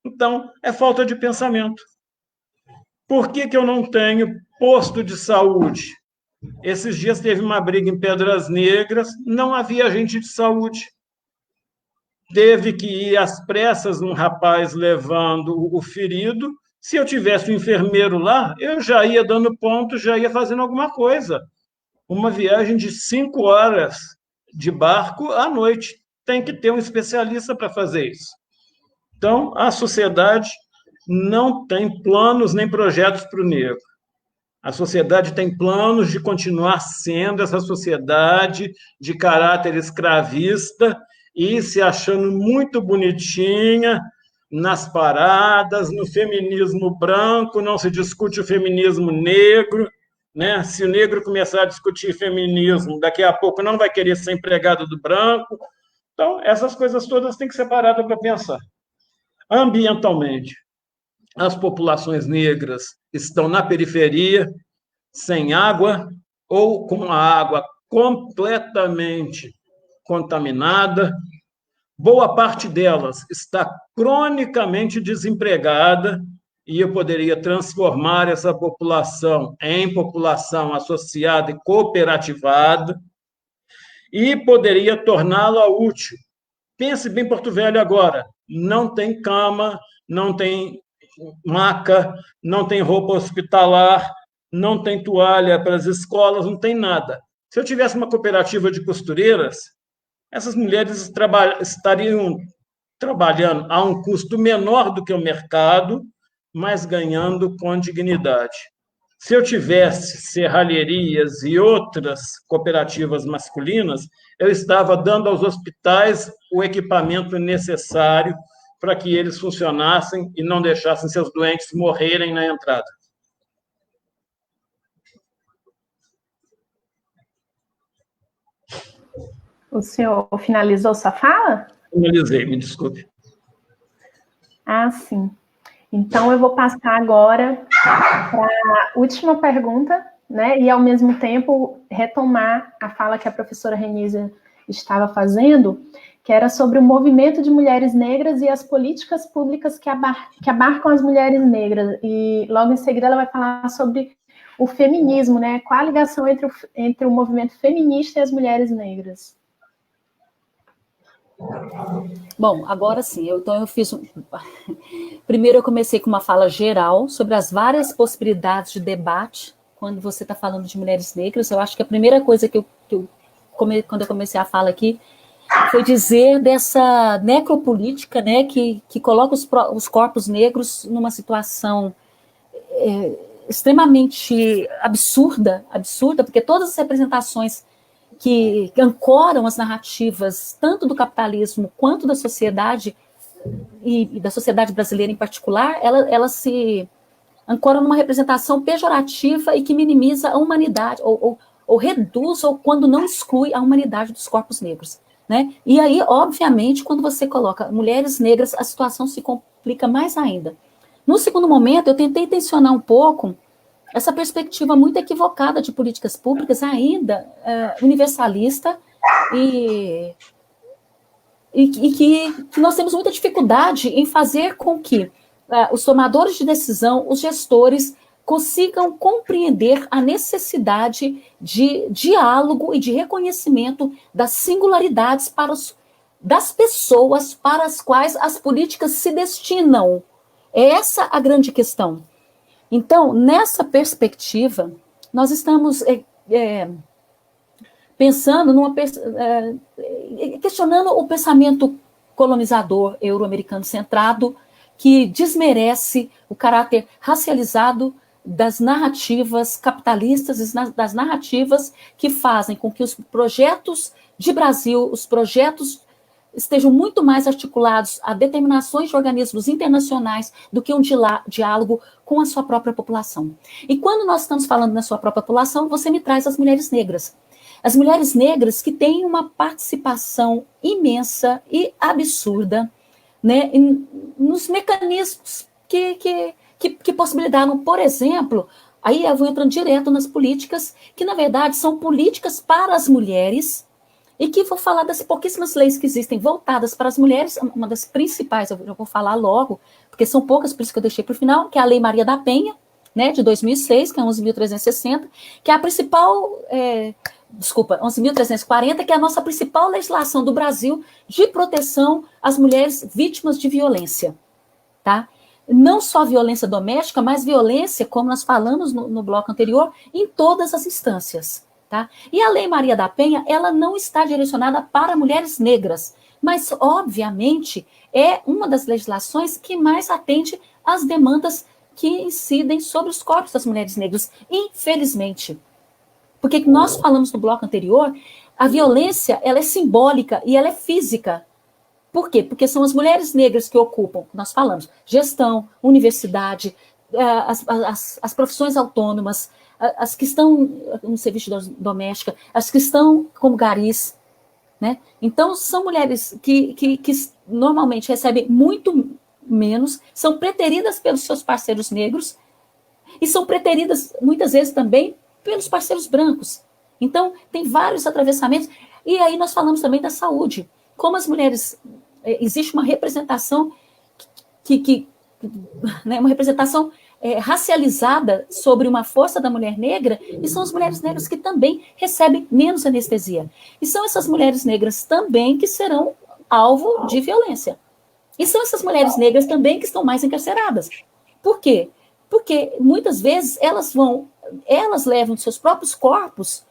C: Então, é falta de pensamento. Por que eu não tenho posto de saúde? Esses dias teve uma briga em Pedras Negras, não havia agente de saúde. Teve que ir às pressas um rapaz levando o ferido. Se eu tivesse um enfermeiro lá, eu já ia dando ponto, já ia fazendo alguma coisa. Uma viagem de 5 horas de barco à noite. Tem que ter um especialista para fazer isso. Então, a sociedade não tem planos nem projetos para o negro. A sociedade tem planos de continuar sendo essa sociedade de caráter escravista e se achando muito bonitinha nas paradas, no feminismo branco, não se discute o feminismo negro, né? Se o negro começar a discutir feminismo, daqui a pouco não vai querer ser empregado do branco. Então, essas coisas todas têm que ser paradas para pensar. Ambientalmente, as populações negras estão na periferia, sem água ou com a água completamente contaminada. Boa parte delas está cronicamente desempregada e eu poderia transformar essa população em população associada e cooperativada e poderia torná-la útil. Pense bem, Porto Velho agora, não tem cama, não tem maca, não tem roupa hospitalar, não tem toalha para as escolas, não tem nada. Se eu tivesse uma cooperativa de costureiras, essas mulheres estariam trabalhando a um custo menor do que o mercado, mas ganhando com dignidade. Se eu tivesse serralherias e outras cooperativas masculinas, eu estava dando aos hospitais o equipamento necessário para que eles funcionassem e não deixassem seus doentes morrerem na entrada.
A: O senhor finalizou sua fala?
C: Finalizei, me desculpe.
A: Ah, sim. Então, eu vou passar agora para a última pergunta, né? E, ao mesmo tempo, retomar a fala que a professora Renísia estava fazendo, que era sobre o movimento de mulheres negras e as políticas públicas que abarcam as mulheres negras. E, logo em seguida, ela vai falar sobre o feminismo, né? Qual a ligação entre o movimento feminista e as mulheres negras?
B: Bom, agora sim, então eu fiz... Primeiro eu comecei com uma fala geral sobre as várias possibilidades de debate quando você está falando de mulheres negras. Eu acho que a primeira coisa quando eu comecei a fala aqui, foi dizer dessa necropolítica, né, que coloca os corpos negros numa situação extremamente absurda, porque todas as representações que ancoram as narrativas, tanto do capitalismo quanto da sociedade, e da sociedade brasileira em particular, ela se ancora numa representação pejorativa e que minimiza a humanidade, ou reduz, ou quando não exclui a humanidade dos corpos negros. né? E aí, obviamente, quando você coloca mulheres negras, a situação se complica mais ainda. No segundo momento, eu tentei tensionar um pouco essa perspectiva muito equivocada de políticas públicas, ainda universalista, e que nós temos muita dificuldade em fazer com que os tomadores de decisão, os gestores, consigam compreender a necessidade de diálogo e de reconhecimento das singularidades das pessoas para as quais as políticas se destinam. É essa a grande questão. Então, nessa perspectiva, nós estamos pensando questionando o pensamento colonizador euro-americano centrado, que desmerece o caráter racializado das narrativas capitalistas, das narrativas que fazem com que os projetos de Brasil, os projetos estejam muito mais articulados a determinações de organismos internacionais do que um diálogo com a sua própria população. E quando nós estamos falando na sua própria população, você me traz as mulheres negras. As mulheres negras que têm uma participação imensa e absurda, né, nos mecanismos que possibilitaram, por exemplo, aí eu vou entrando direto nas políticas, que na verdade são políticas para as mulheres, e que vou falar das pouquíssimas leis que existem voltadas para as mulheres. Uma das principais, eu vou falar logo, porque são poucas, por isso que eu deixei para o final, que é a Lei Maria da Penha, né, de 2006, que é 11.360, que é a principal... 11.340, que é a nossa principal legislação do Brasil de proteção às mulheres vítimas de violência, tá? Não só violência doméstica, mas violência, como nós falamos no bloco anterior, em todas as instâncias, tá? E a Lei Maria da Penha, ela não está direcionada para mulheres negras, mas, obviamente, é uma das legislações que mais atende às demandas que incidem sobre os corpos das mulheres negras, infelizmente. Porque nós falamos no bloco anterior, a violência, ela é simbólica e ela é física. Por quê? Porque são as mulheres negras que ocupam, nós falamos, gestão, universidade, as profissões autônomas, as que estão no serviço doméstico, as que estão como garis, né? Então, são mulheres que normalmente recebem muito menos, são preteridas pelos seus parceiros negros e são preteridas, muitas vezes, também pelos parceiros brancos. Então, tem vários atravessamentos. E aí nós falamos também da saúde. Como as mulheres... existe uma representação né, uma representação racializada sobre uma força da mulher negra, e são as mulheres negras que também recebem menos anestesia. E são essas mulheres negras também que serão alvo de violência. E são essas mulheres negras também que estão mais encarceradas. Por quê? Porque muitas vezes elas levam seus próprios corpos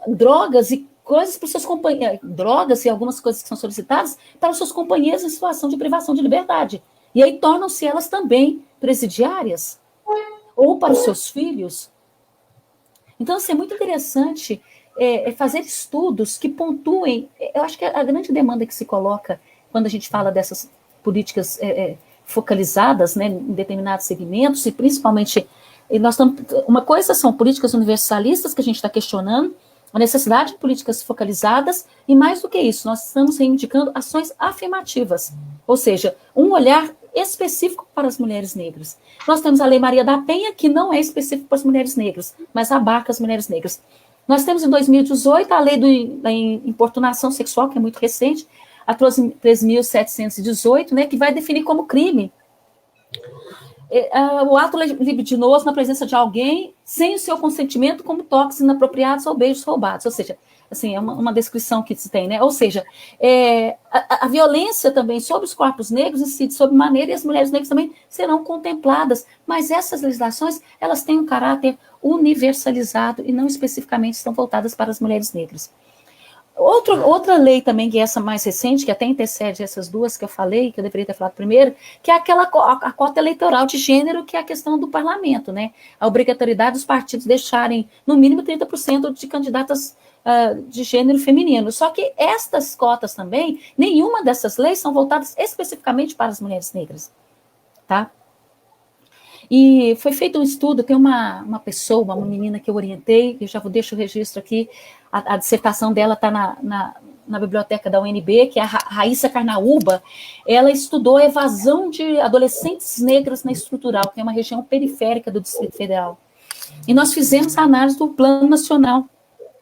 B: drogas e coisas para os seus companheiros, drogas e algumas coisas que são solicitadas para os seus companheiros em situação de privação de liberdade. E aí tornam-se elas também presidiárias, ou para os seus filhos. Então, assim, é muito interessante fazer estudos que pontuem. Eu acho que a grande demanda que se coloca quando a gente fala dessas políticas focalizadas, né, em determinados segmentos, e principalmente, uma coisa são políticas universalistas que a gente está questionando, a necessidade de políticas focalizadas, e mais do que isso, nós estamos reivindicando ações afirmativas, ou seja, um olhar específico para as mulheres negras. Nós temos a Lei Maria da Penha, que não é específica para as mulheres negras, mas abarca as mulheres negras. Nós temos em 2018 a Lei da Importunação Sexual, que é muito recente, a 13.718, né, que vai definir como crime o ato libidinoso na presença de alguém sem o seu consentimento, como toques inapropriados ou beijos roubados. Ou seja, assim, é uma descrição que se tem, né? Ou seja, a violência também sobre os corpos negros incide sobre maneira, e as mulheres negras também serão contempladas, mas essas legislações, elas têm um caráter universalizado e não especificamente estão voltadas para as mulheres negras. Outra lei também, que é essa mais recente, que até intercede essas duas que eu falei, que eu deveria ter falado primeiro, que é a cota eleitoral de gênero, que é a questão do parlamento, né? A obrigatoriedade dos partidos deixarem, no mínimo, 30% de candidatas de gênero feminino. Só que estas cotas também, nenhuma dessas leis são voltadas especificamente para as mulheres negras, tá? E foi feito um estudo, tem uma pessoa, uma menina que eu orientei, eu já deixo o registro aqui, a dissertação dela está na biblioteca da UNB, que é a Raíssa Carnaúba. Ela estudou a evasão de adolescentes negras na estrutural, que é uma região periférica do Distrito Federal. E nós fizemos a análise do Plano Nacional,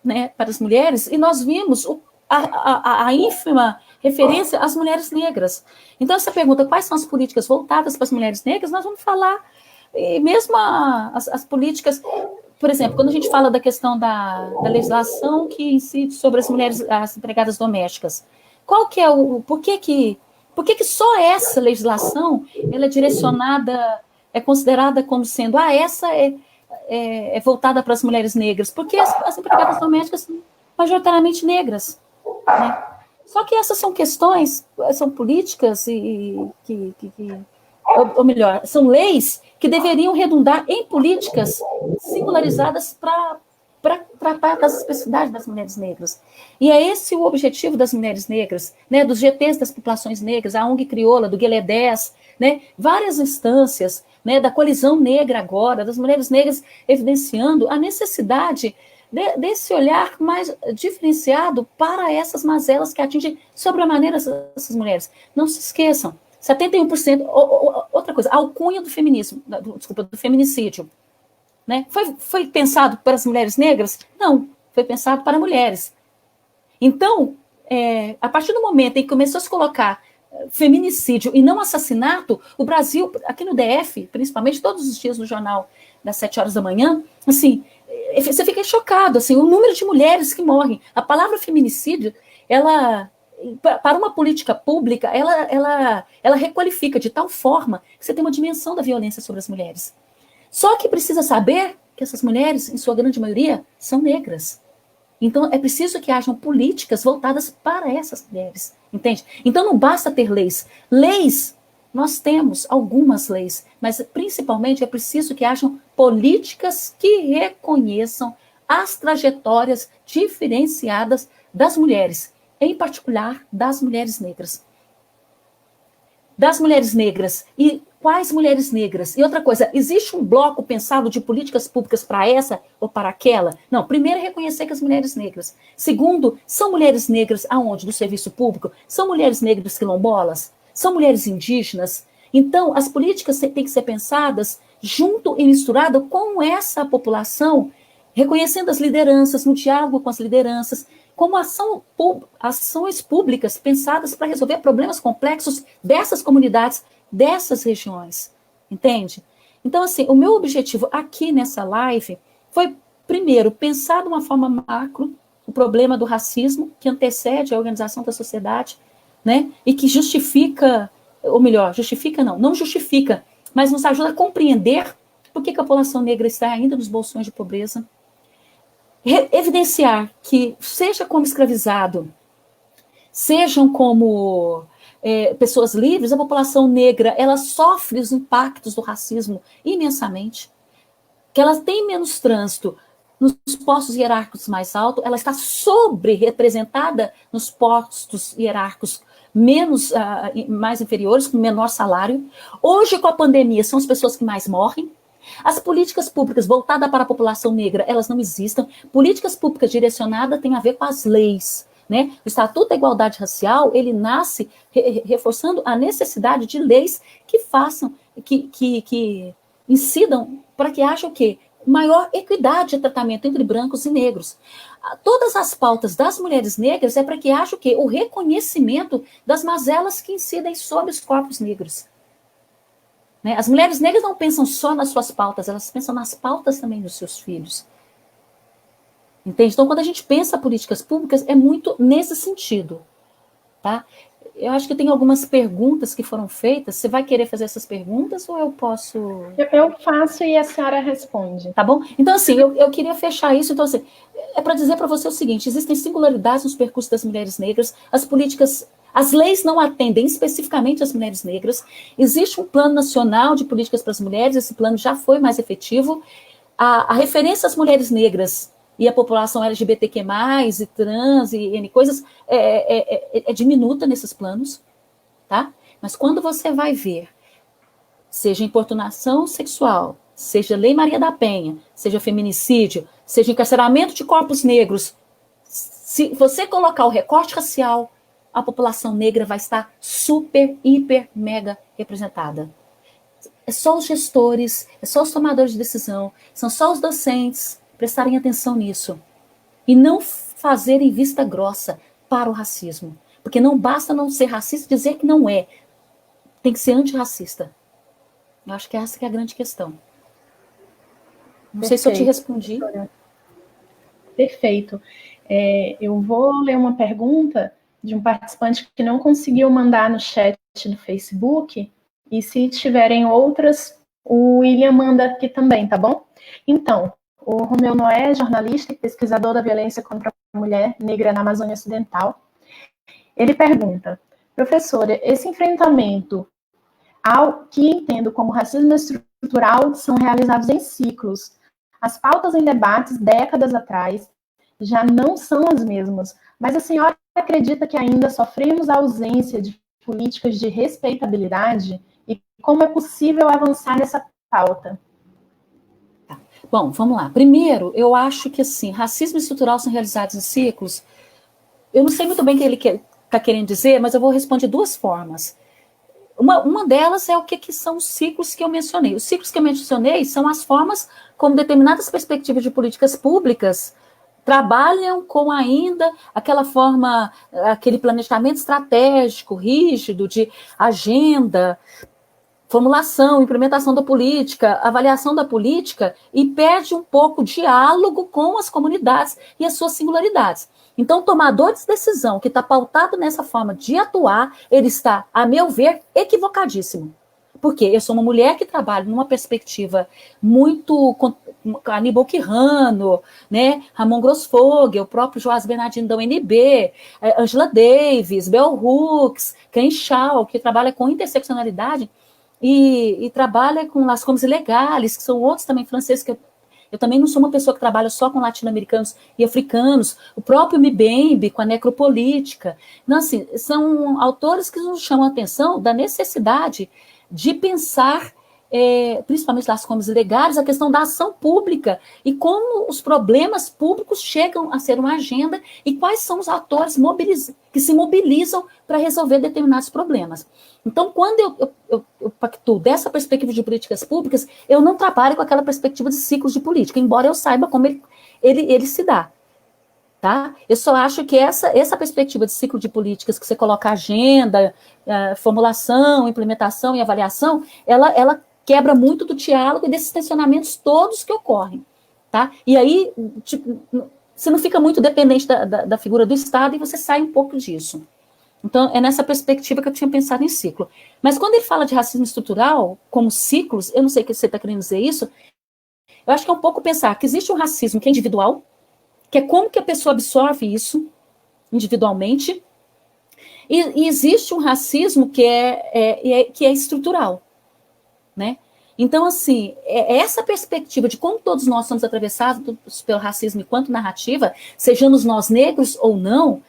B: né, para as mulheres, e nós vimos a ínfima referência às mulheres negras. Então, essa pergunta, quais são as políticas voltadas para as mulheres negras, nós vamos falar, e mesmo as políticas, por exemplo, quando a gente fala da questão da legislação que incide sobre as mulheres, as empregadas domésticas, qual que é por que só essa legislação ela é direcionada, é considerada como sendo, essa é voltada para as mulheres negras, porque as empregadas domésticas são majoritariamente negras, né? Só que essas são questões, são políticas ou melhor, são leis que deveriam redundar em políticas singularizadas para tratar das especificidades das mulheres negras. E é esse o objetivo das mulheres negras, né, dos GTs das populações negras, a ONG Crioula, do Guilé 10, né, várias instâncias, né, da colisão negra agora, das mulheres negras evidenciando a necessidade desse olhar mais diferenciado para essas mazelas que atingem sobremaneira essas mulheres. Não se esqueçam, 71%, outra coisa, a alcunha do feminismo, do feminicídio, né? Foi pensado para as mulheres negras? Não, foi pensado para mulheres. Então, a partir do momento em que começou a se colocar feminicídio e não assassinato, o Brasil, aqui no DF, principalmente todos os dias no jornal das 7 horas da manhã, assim, você fica chocado, assim, o número de mulheres que morrem. A palavra feminicídio, ela, para uma política pública, ela requalifica de tal forma que você tem uma dimensão da violência sobre as mulheres. Só que precisa saber que essas mulheres, em sua grande maioria, são negras. Então, é preciso que hajam políticas voltadas para essas mulheres, entende? Então, não basta ter leis. Leis, nós temos algumas leis, mas, principalmente, é preciso que hajam políticas que reconheçam as trajetórias diferenciadas das mulheres, em particular, das mulheres negras. Das mulheres negras. E quais mulheres negras? E outra coisa, existe um bloco pensado de políticas públicas para essa ou para aquela? Não, primeiro é reconhecer que as mulheres negras. Segundo, são mulheres negras aonde? No serviço público? São mulheres negras quilombolas? São mulheres indígenas? Então, as políticas têm que ser pensadas junto e misturado com essa população, reconhecendo as lideranças, no diálogo com as lideranças, como ações públicas pensadas para resolver problemas complexos dessas comunidades, dessas regiões, entende? Então, assim, o meu objetivo aqui nessa live foi, primeiro, pensar de uma forma macro o problema do racismo que antecede a organização da sociedade, né, e que justifica, ou melhor, não justifica, mas nos ajuda a compreender por que a população negra está ainda nos bolsões de pobreza, evidenciar que, seja como escravizado, sejam como pessoas livres, a população negra, ela sofre os impactos do racismo imensamente, que ela tem menos trânsito nos postos hierárquicos mais altos, ela está sobre-representada nos postos hierárquicos mais inferiores, com menor salário. Hoje, com a pandemia, são as pessoas que mais morrem. As políticas públicas voltadas para a população negra, elas não existem. Políticas públicas direcionadas têm a ver com as leis, né? O Estatuto da Igualdade Racial, ele nasce reforçando a necessidade de leis que façam, que incidam para que haja o quê? Maior equidade de tratamento entre brancos e negros. Todas as pautas das mulheres negras é para que haja o quê? O reconhecimento das mazelas que incidem sobre os corpos negros. Né? As mulheres negras não pensam só nas suas pautas, elas pensam nas pautas também dos seus filhos. Entende? Então, quando a gente pensa políticas públicas, é muito nesse sentido. Tá? Eu acho que tem algumas perguntas que foram feitas. Você vai querer fazer essas perguntas ou eu posso...
A: Eu faço e a senhora responde.
B: Tá bom? Então, assim, eu queria fechar isso. Então, assim, é para dizer para você o seguinte, existem singularidades nos percursos das mulheres negras, as leis não atendem especificamente as mulheres negras, existe um plano nacional de políticas para as mulheres, esse plano já foi mais efetivo, a referência às mulheres negras e a população LGBTQ+, e trans, e N coisas, é diminuta nesses planos, tá? Mas quando você vai ver seja importunação sexual, seja Lei Maria da Penha, seja feminicídio, seja encarceramento de corpos negros, se você colocar o recorte racial, a população negra vai estar super, hiper, mega representada. É só os gestores, é só os tomadores de decisão, são só os docentes prestarem atenção nisso. E não fazerem vista grossa para o racismo. Porque não basta não ser racista e dizer que não é. Tem que ser antirracista. Eu acho que essa que é a grande questão. Não sei se eu te respondi.
A: Perfeito. Eu vou ler uma pergunta de um participante que não conseguiu mandar no chat do Facebook, e se tiverem outras, o William manda aqui também, tá bom? Então, o Romeu Noé, jornalista e pesquisador da violência contra a mulher negra na Amazônia Ocidental, ele pergunta: professora, esse enfrentamento ao que entendo como racismo estrutural são realizados em ciclos. As pautas em debates décadas atrás já não são as mesmas, mas a senhora acredita que ainda sofremos a ausência de políticas de respeitabilidade? E como é possível avançar nessa pauta?
B: Tá. Bom, vamos lá. Primeiro, eu acho que, assim, racismo estrutural são realizados em ciclos. Eu não sei muito bem o que ele está querendo dizer, mas eu vou responder de duas formas. Uma delas é o que são os ciclos que eu mencionei. Os ciclos que eu mencionei são as formas como determinadas perspectivas de políticas públicas trabalham com ainda aquela forma, aquele planejamento estratégico, rígido, de agenda, formulação, implementação da política, avaliação da política, e perde um pouco o diálogo com as comunidades e as suas singularidades. Então, o tomador de decisão que está pautado nessa forma de atuar, ele está, a meu ver, equivocadíssimo. Porque eu sou uma mulher que trabalha numa perspectiva muito Aníbal Quirrano, né, Ramon Grossfogel, o próprio Joás Bernardino da UNB, Angela Davis, Bell Hooks, Ken Shaw, que trabalha com interseccionalidade e trabalha com Las Comes Ilegales, que são outros também franceses, que eu também não sou uma pessoa que trabalha só com latino-americanos e africanos, o próprio Mbembe, com a necropolítica. Não, assim, são autores que nos chamam a atenção da necessidade de pensar, principalmente Las Comes Ilegales, a questão da ação pública e como os problemas públicos chegam a ser uma agenda e quais são os atores que se mobilizam para resolver determinados problemas. Então, quando eu pactuo dessa perspectiva de políticas públicas, eu não trabalho com aquela perspectiva de ciclos de política, embora eu saiba como ele se dá. Tá? Eu só acho que essa perspectiva de ciclo de políticas, que você coloca agenda, formulação, implementação e avaliação, ela quebra muito do diálogo e desses tensionamentos todos que ocorrem. Tá? E aí, tipo, você não fica muito dependente da figura do Estado e você sai um pouco disso. Então, é nessa perspectiva que eu tinha pensado em ciclo. Mas quando ele fala de racismo estrutural, como ciclos, eu não sei o que você está querendo dizer isso, eu acho que é um pouco pensar que existe um racismo que é individual, que é como que a pessoa absorve isso individualmente, e existe um racismo que é estrutural, né? Então, assim, essa perspectiva de como todos nós somos atravessados pelo racismo enquanto narrativa, sejamos nós negros ou não,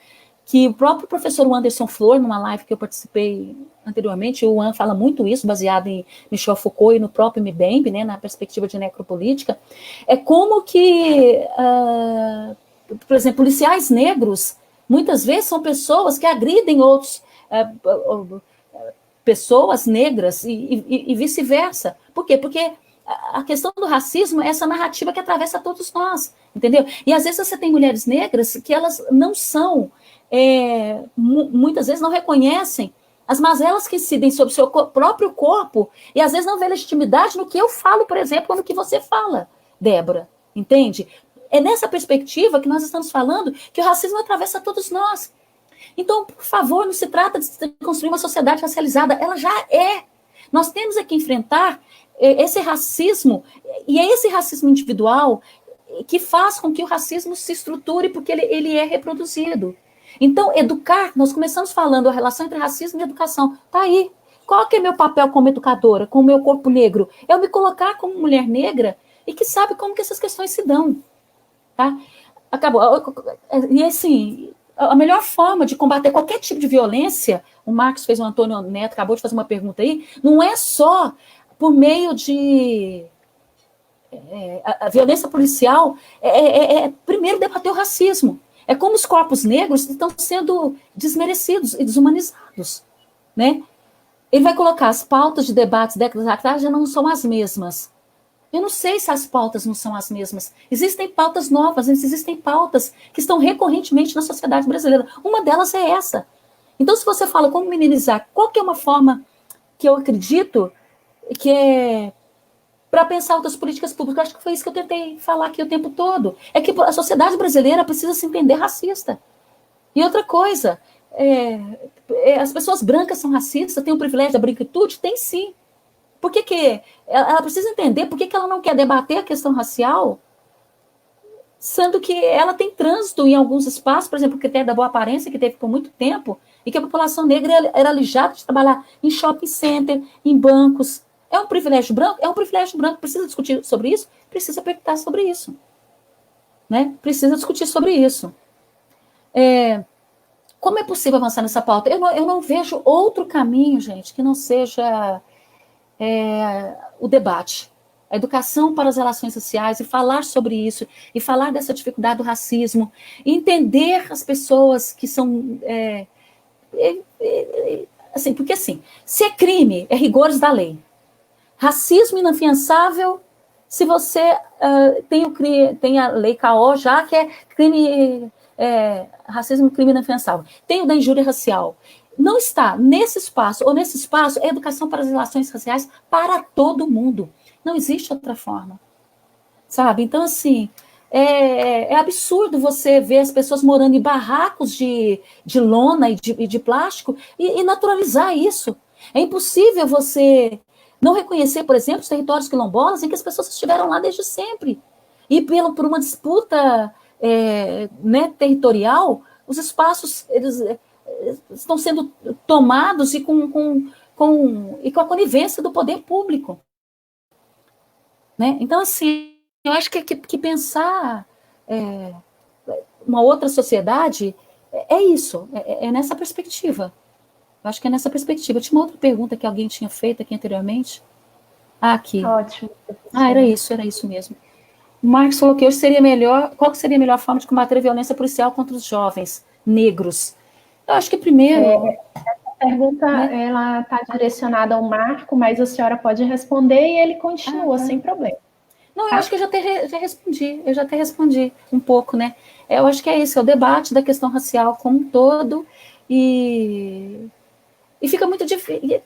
B: que o próprio professor Anderson Flor, numa live que eu participei anteriormente, o Juan fala muito isso, baseado em Michel Foucault e no próprio Mbembe, né, na perspectiva de necropolítica, é como que, por exemplo, policiais negros, muitas vezes são pessoas que agridem outros, pessoas negras e vice-versa. Por quê? Porque a questão do racismo é essa narrativa que atravessa todos nós, entendeu? E às vezes você tem mulheres negras que elas não são, muitas vezes não reconhecem as mazelas que incidem sobre o seu próprio corpo e às vezes não vê legitimidade no que eu falo, por exemplo, ou no que você fala, Débora, entende? É nessa perspectiva que nós estamos falando que o racismo atravessa todos nós. Então, por favor, não se trata de construir uma sociedade racializada, ela já é. Nós temos que enfrentar esse racismo, e é esse racismo individual que faz com que o racismo se estruture, porque ele é reproduzido. Então, educar, nós começamos falando a relação entre racismo e educação. Tá aí. Qual que é meu papel como educadora, com o meu corpo negro? Eu me colocar como mulher negra e que sabe como que essas questões se dão. Tá? Acabou. E assim, a melhor forma de combater qualquer tipo de violência, o Marcos fez, o Antônio Neto acabou de fazer uma pergunta aí, não é só por meio de... a violência policial primeiro debater o racismo. É como os corpos negros estão sendo desmerecidos e desumanizados, né? Ele vai colocar as pautas de debates décadas atrás já não são as mesmas. Eu não sei se as pautas não são as mesmas. Existem pautas novas, existem pautas que estão recorrentemente na sociedade brasileira. Uma delas é essa. Então, se você fala como minimizar, qual que é uma forma que eu acredito que é para pensar outras políticas públicas? Eu acho que foi isso que eu tentei falar aqui o tempo todo. É que a sociedade brasileira precisa se entender racista. E outra coisa, as pessoas brancas são racistas, têm o privilégio da branquitude? Tem sim. Por que ela precisa entender por que ela não quer debater a questão racial, sendo que ela tem trânsito em alguns espaços, por exemplo, o critério da boa aparência, que teve por muito tempo, e que a população negra era alijada de trabalhar em shopping center, em bancos. É um privilégio branco? É um privilégio branco. Precisa discutir sobre isso? Precisa perguntar sobre isso. Né? Precisa discutir sobre isso. Como é possível avançar nessa pauta? Eu não vejo outro caminho, gente, que não seja o debate. A educação para as relações sociais, e falar sobre isso, e falar dessa dificuldade do racismo, e entender as pessoas que são... assim, porque assim, se é crime, é rigores da lei. Racismo inafiançável, se você tem a lei KO já, que é crime, racismo, crime inafiançável. Tem o da injúria racial. Não está nesse espaço, ou nesse espaço, é educação para as relações raciais para todo mundo. Não existe outra forma. Sabe? Então, assim, é absurdo você ver as pessoas morando em barracos de lona e de plástico e naturalizar isso. É impossível você não reconhecer, por exemplo, os territórios quilombolas em que as pessoas estiveram lá desde sempre. E por uma disputa territorial, os espaços eles estão sendo tomados e com a conivência do poder público. Né? Então, assim, eu acho que pensar uma outra sociedade é isso, é nessa perspectiva. Eu acho que é nessa perspectiva. Tinha uma outra pergunta que alguém tinha feito aqui anteriormente. Aqui.
A: Ótimo.
B: Era isso mesmo. O Marcos falou que hoje seria melhor. Qual que seria a melhor forma de combater a violência policial contra os jovens negros? Eu acho que primeiro.
A: Essa pergunta ela está direcionada ao Marco, mas a senhora pode responder e ele continua sem problema.
B: Não, eu acho que eu já até respondi um pouco, né? Eu acho que é isso, é o debate da questão racial como um todo, e fica muito difícil,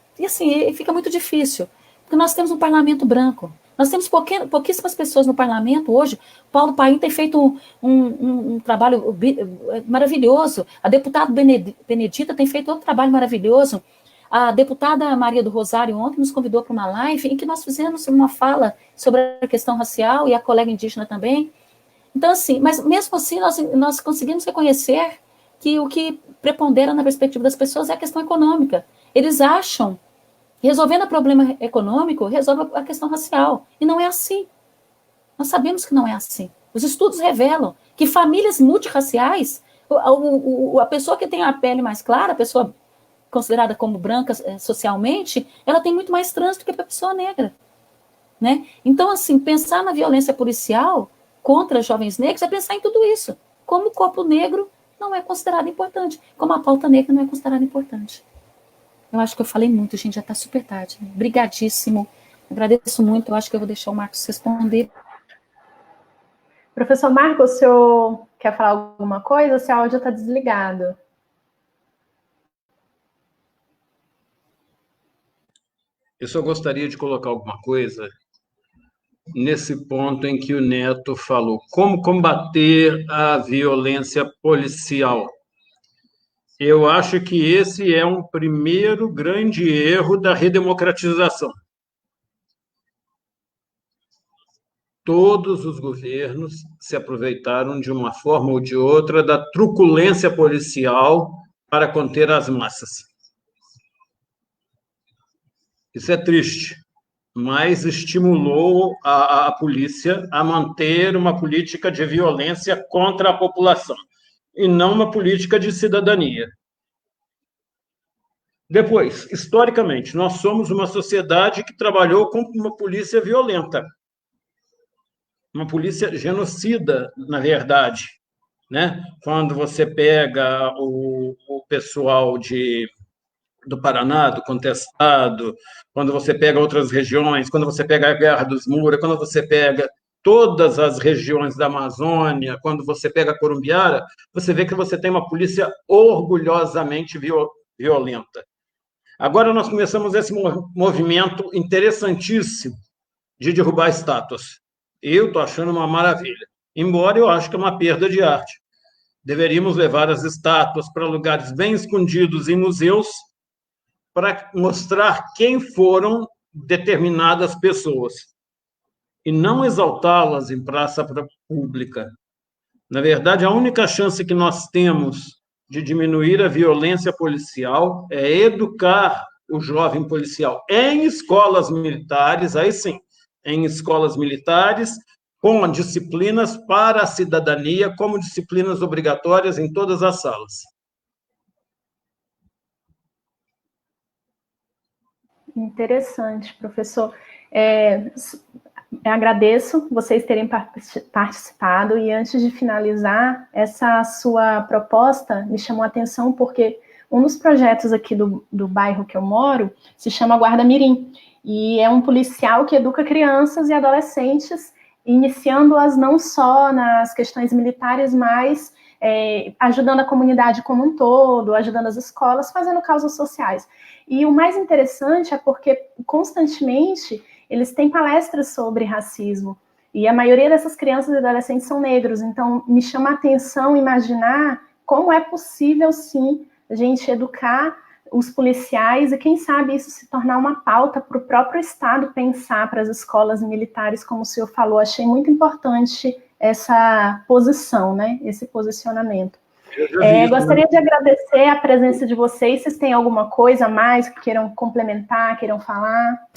B: fica muito difícil, porque nós temos um parlamento branco, nós temos pouquíssimas pessoas no parlamento hoje. Paulo Paim tem feito um trabalho maravilhoso, a deputada Benedita tem feito outro trabalho maravilhoso, a deputada Maria do Rosário ontem nos convidou para uma live em que nós fizemos uma fala sobre a questão racial, e a colega indígena também. Então, assim, mas mesmo assim nós conseguimos reconhecer que o que prepondera na perspectiva das pessoas é a questão econômica. Eles acham que resolvendo o problema econômico, resolve a questão racial. E não é assim. Nós sabemos que não é assim. Os estudos revelam que famílias multirraciais, a pessoa que tem a pele mais clara, a pessoa considerada como branca socialmente, ela tem muito mais trânsito que a pessoa negra. Né? Então, assim, pensar na violência policial contra jovens negros é pensar em tudo isso. Como o corpo negro não é considerado importante, como a pauta negra não é considerada importante. Eu acho que eu falei muito, gente, já está super tarde. Né? Obrigadíssimo, agradeço muito. Eu acho que eu vou deixar o Marcos responder.
A: Professor Marcos, o senhor quer falar alguma coisa? O seu áudio está desligado.
C: Eu só gostaria de colocar alguma coisa nesse ponto em que o Neto falou. Como combater a violência policial? Eu acho que esse é um primeiro grande erro da redemocratização. Todos os governos se aproveitaram de uma forma ou de outra da truculência policial para conter as massas. Isso é triste, mas estimulou a polícia a manter uma política de violência contra a população, e não uma política de cidadania. Depois, historicamente, nós somos uma sociedade que trabalhou com uma polícia violenta, uma polícia genocida, na verdade, né? Quando você pega o pessoal do Paraná, do Contestado, quando você pega outras regiões, quando você pega a Guerra dos Moura, quando você pega todas as regiões da Amazônia, quando você pega a Corumbiara, você vê que você tem uma polícia orgulhosamente violenta. Agora nós começamos esse movimento interessantíssimo de derrubar estátuas. Eu estou achando uma maravilha, embora eu acho que é uma perda de arte. Deveríamos levar as estátuas para lugares bem escondidos em museus para mostrar quem foram determinadas pessoas e não exaltá-las em praça pública. Na verdade, a única chance que nós temos de diminuir a violência policial é educar o jovem policial em escolas militares, aí sim, em escolas militares, com disciplinas para a cidadania, como disciplinas obrigatórias em todas as salas.
A: Interessante, professor. Eu agradeço vocês terem participado e antes de finalizar, essa sua proposta me chamou a atenção porque um dos projetos aqui do bairro que eu moro se chama Guarda Mirim e é um policial que educa crianças e adolescentes, iniciando-as não só nas questões militares, mas ajudando a comunidade como um todo, ajudando as escolas, fazendo causas sociais. E o mais interessante é porque constantemente eles têm palestras sobre racismo, e a maioria dessas crianças e adolescentes são negros, então me chama a atenção imaginar como é possível, sim, a gente educar os policiais, e quem sabe isso se tornar uma pauta para o próprio Estado pensar para as escolas militares, como o senhor falou. Achei muito importante essa posição, né, esse posicionamento. Gostaria de agradecer a presença de vocês. Vocês têm alguma coisa a mais que queiram complementar, queiram falar?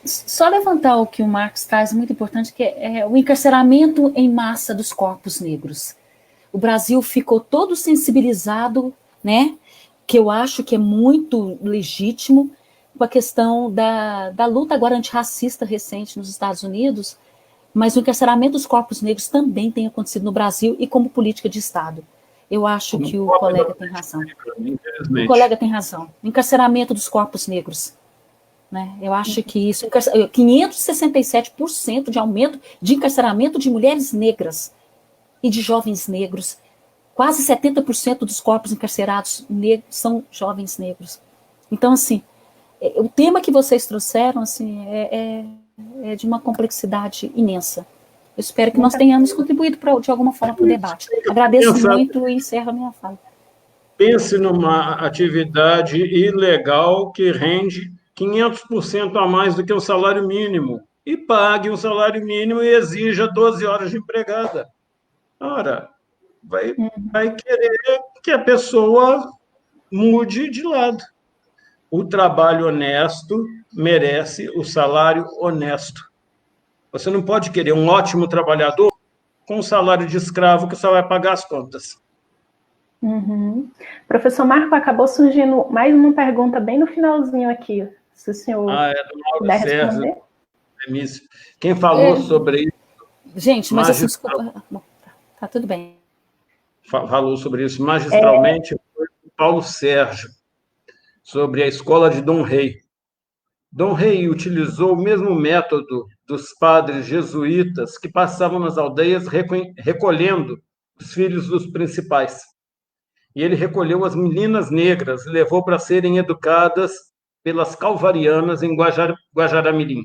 B: Só levantar o que o Marcos traz, muito importante, que é o encarceramento em massa dos corpos negros. O Brasil ficou todo sensibilizado, né, que eu acho que é muito legítimo, com a questão da luta agora antirracista recente nos Estados Unidos, mas o encarceramento dos corpos negros também tem acontecido no Brasil e como política de Estado. Eu acho que o colega tem razão. O colega tem razão. O encarceramento dos corpos negros. Né? Eu acho que isso, 567% de aumento de encarceramento de mulheres negras e de jovens negros. Quase 70% dos corpos encarcerados são jovens negros. Então, assim, o tema que vocês trouxeram assim, é de uma complexidade imensa. Eu espero que nós tenhamos contribuído de alguma forma para o debate. Agradeço muito e encerro a minha fala.
C: Pense numa atividade ilegal que rende 500% a mais do que o salário mínimo, e pague um salário mínimo e exija 12 horas de empregada. Ora, vai querer que a pessoa mude de lado. O trabalho honesto merece o salário honesto. Você não pode querer um ótimo trabalhador com um salário de escravo que só vai pagar as contas.
A: Uhum. Professor Marco, acabou surgindo mais uma pergunta bem no finalzinho aqui. Se o senhor puder responder.
C: Quem falou sobre isso?
B: Gente, mas assim, desculpa. Bom, tá tudo bem.
C: Falou sobre isso magistralmente foi o Paulo Sérgio, sobre a escola de Dom Rei. Dom Rei utilizou o mesmo método dos padres jesuítas que passavam nas aldeias recolhendo os filhos dos principais. E ele recolheu as meninas negras e levou para serem educadas pelas calvarianas em Guajará-Mirim.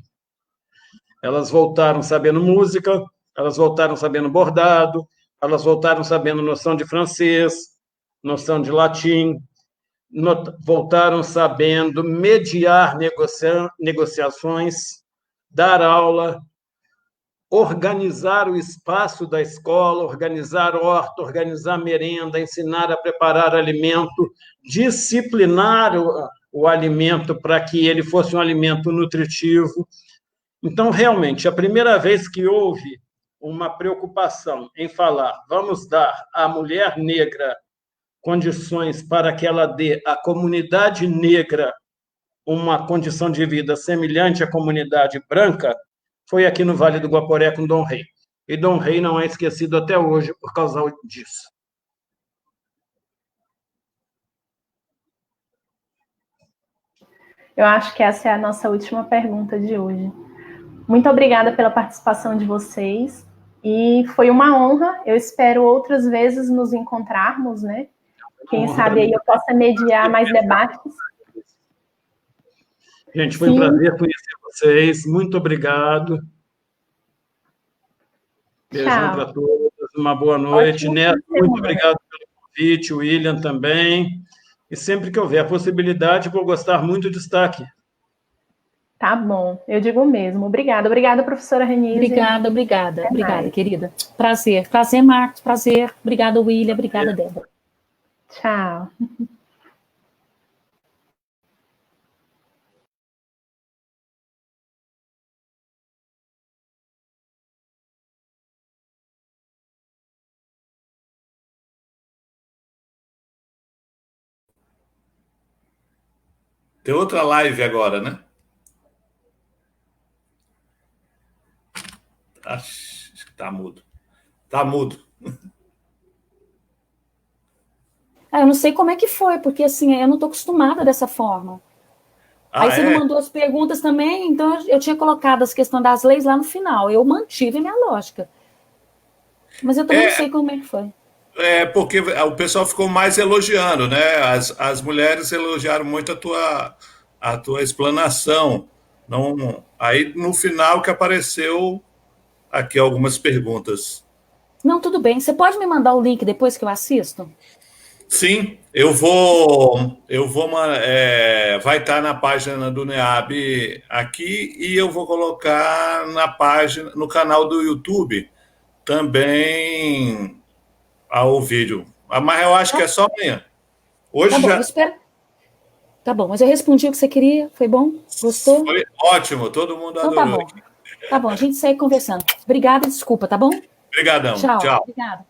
C: Elas voltaram sabendo música, elas voltaram sabendo bordado, elas voltaram sabendo noção de francês, noção de latim, voltaram sabendo mediar negociações, dar aula, organizar o espaço da escola, organizar horta, organizar merenda, ensinar a preparar alimento, disciplinar o alimento para que ele fosse um alimento nutritivo. Então, realmente, a primeira vez que houve uma preocupação em falar, vamos dar à mulher negra condições para que ela dê à comunidade negra uma condição de vida semelhante à comunidade branca, foi aqui no Vale do Guaporé com Dom Rei. E Dom Rei não é esquecido até hoje por causa disso.
A: Eu acho que essa é a nossa última pergunta de hoje. Muito obrigada pela participação de vocês. E foi uma honra. Eu espero outras vezes nos encontrarmos, né? Quem sabe aí eu possa mediar mais debates.
C: Gente, foi um prazer conhecer vocês. Muito obrigado. Beijão para todos. Uma boa noite. Neto, muito obrigado pelo convite. William também. E sempre que houver possibilidade, vou gostar muito de estar aqui.
A: Tá bom, eu digo mesmo. Obrigada, professora Renise.
B: Obrigada, querida. Prazer, Marcos, prazer. Obrigada, William, obrigada, Débora.
A: Tchau.
D: Tem outra live agora, né? Acho que tá mudo. Tá mudo.
B: Eu não sei como é que foi, porque assim, eu não estou acostumada dessa forma. Aí você não mandou as perguntas também, então eu tinha colocado as questões das leis lá no final. Eu mantive a minha lógica. Mas eu também não sei como é que foi.
D: Porque o pessoal ficou mais elogiando, né? As mulheres elogiaram muito a tua explanação. Não, aí, no final, que apareceu aqui algumas perguntas.
B: Não, tudo bem. Você pode me mandar o link depois que eu assisto?
D: Sim, vai estar na página do NEAB aqui e eu vou colocar na página, no canal do YouTube também ao vídeo. Mas eu acho que é só amanhã. Hoje
B: tá bom,
D: já.
B: Eu espero. Tá bom, mas eu respondi o que você queria. Foi bom? Gostou?
D: Foi ótimo, todo mundo
B: então,
D: adorou.
B: Tá bom, a gente segue conversando. Obrigada e desculpa, tá bom?
D: Obrigadão. Tchau.
B: Obrigada.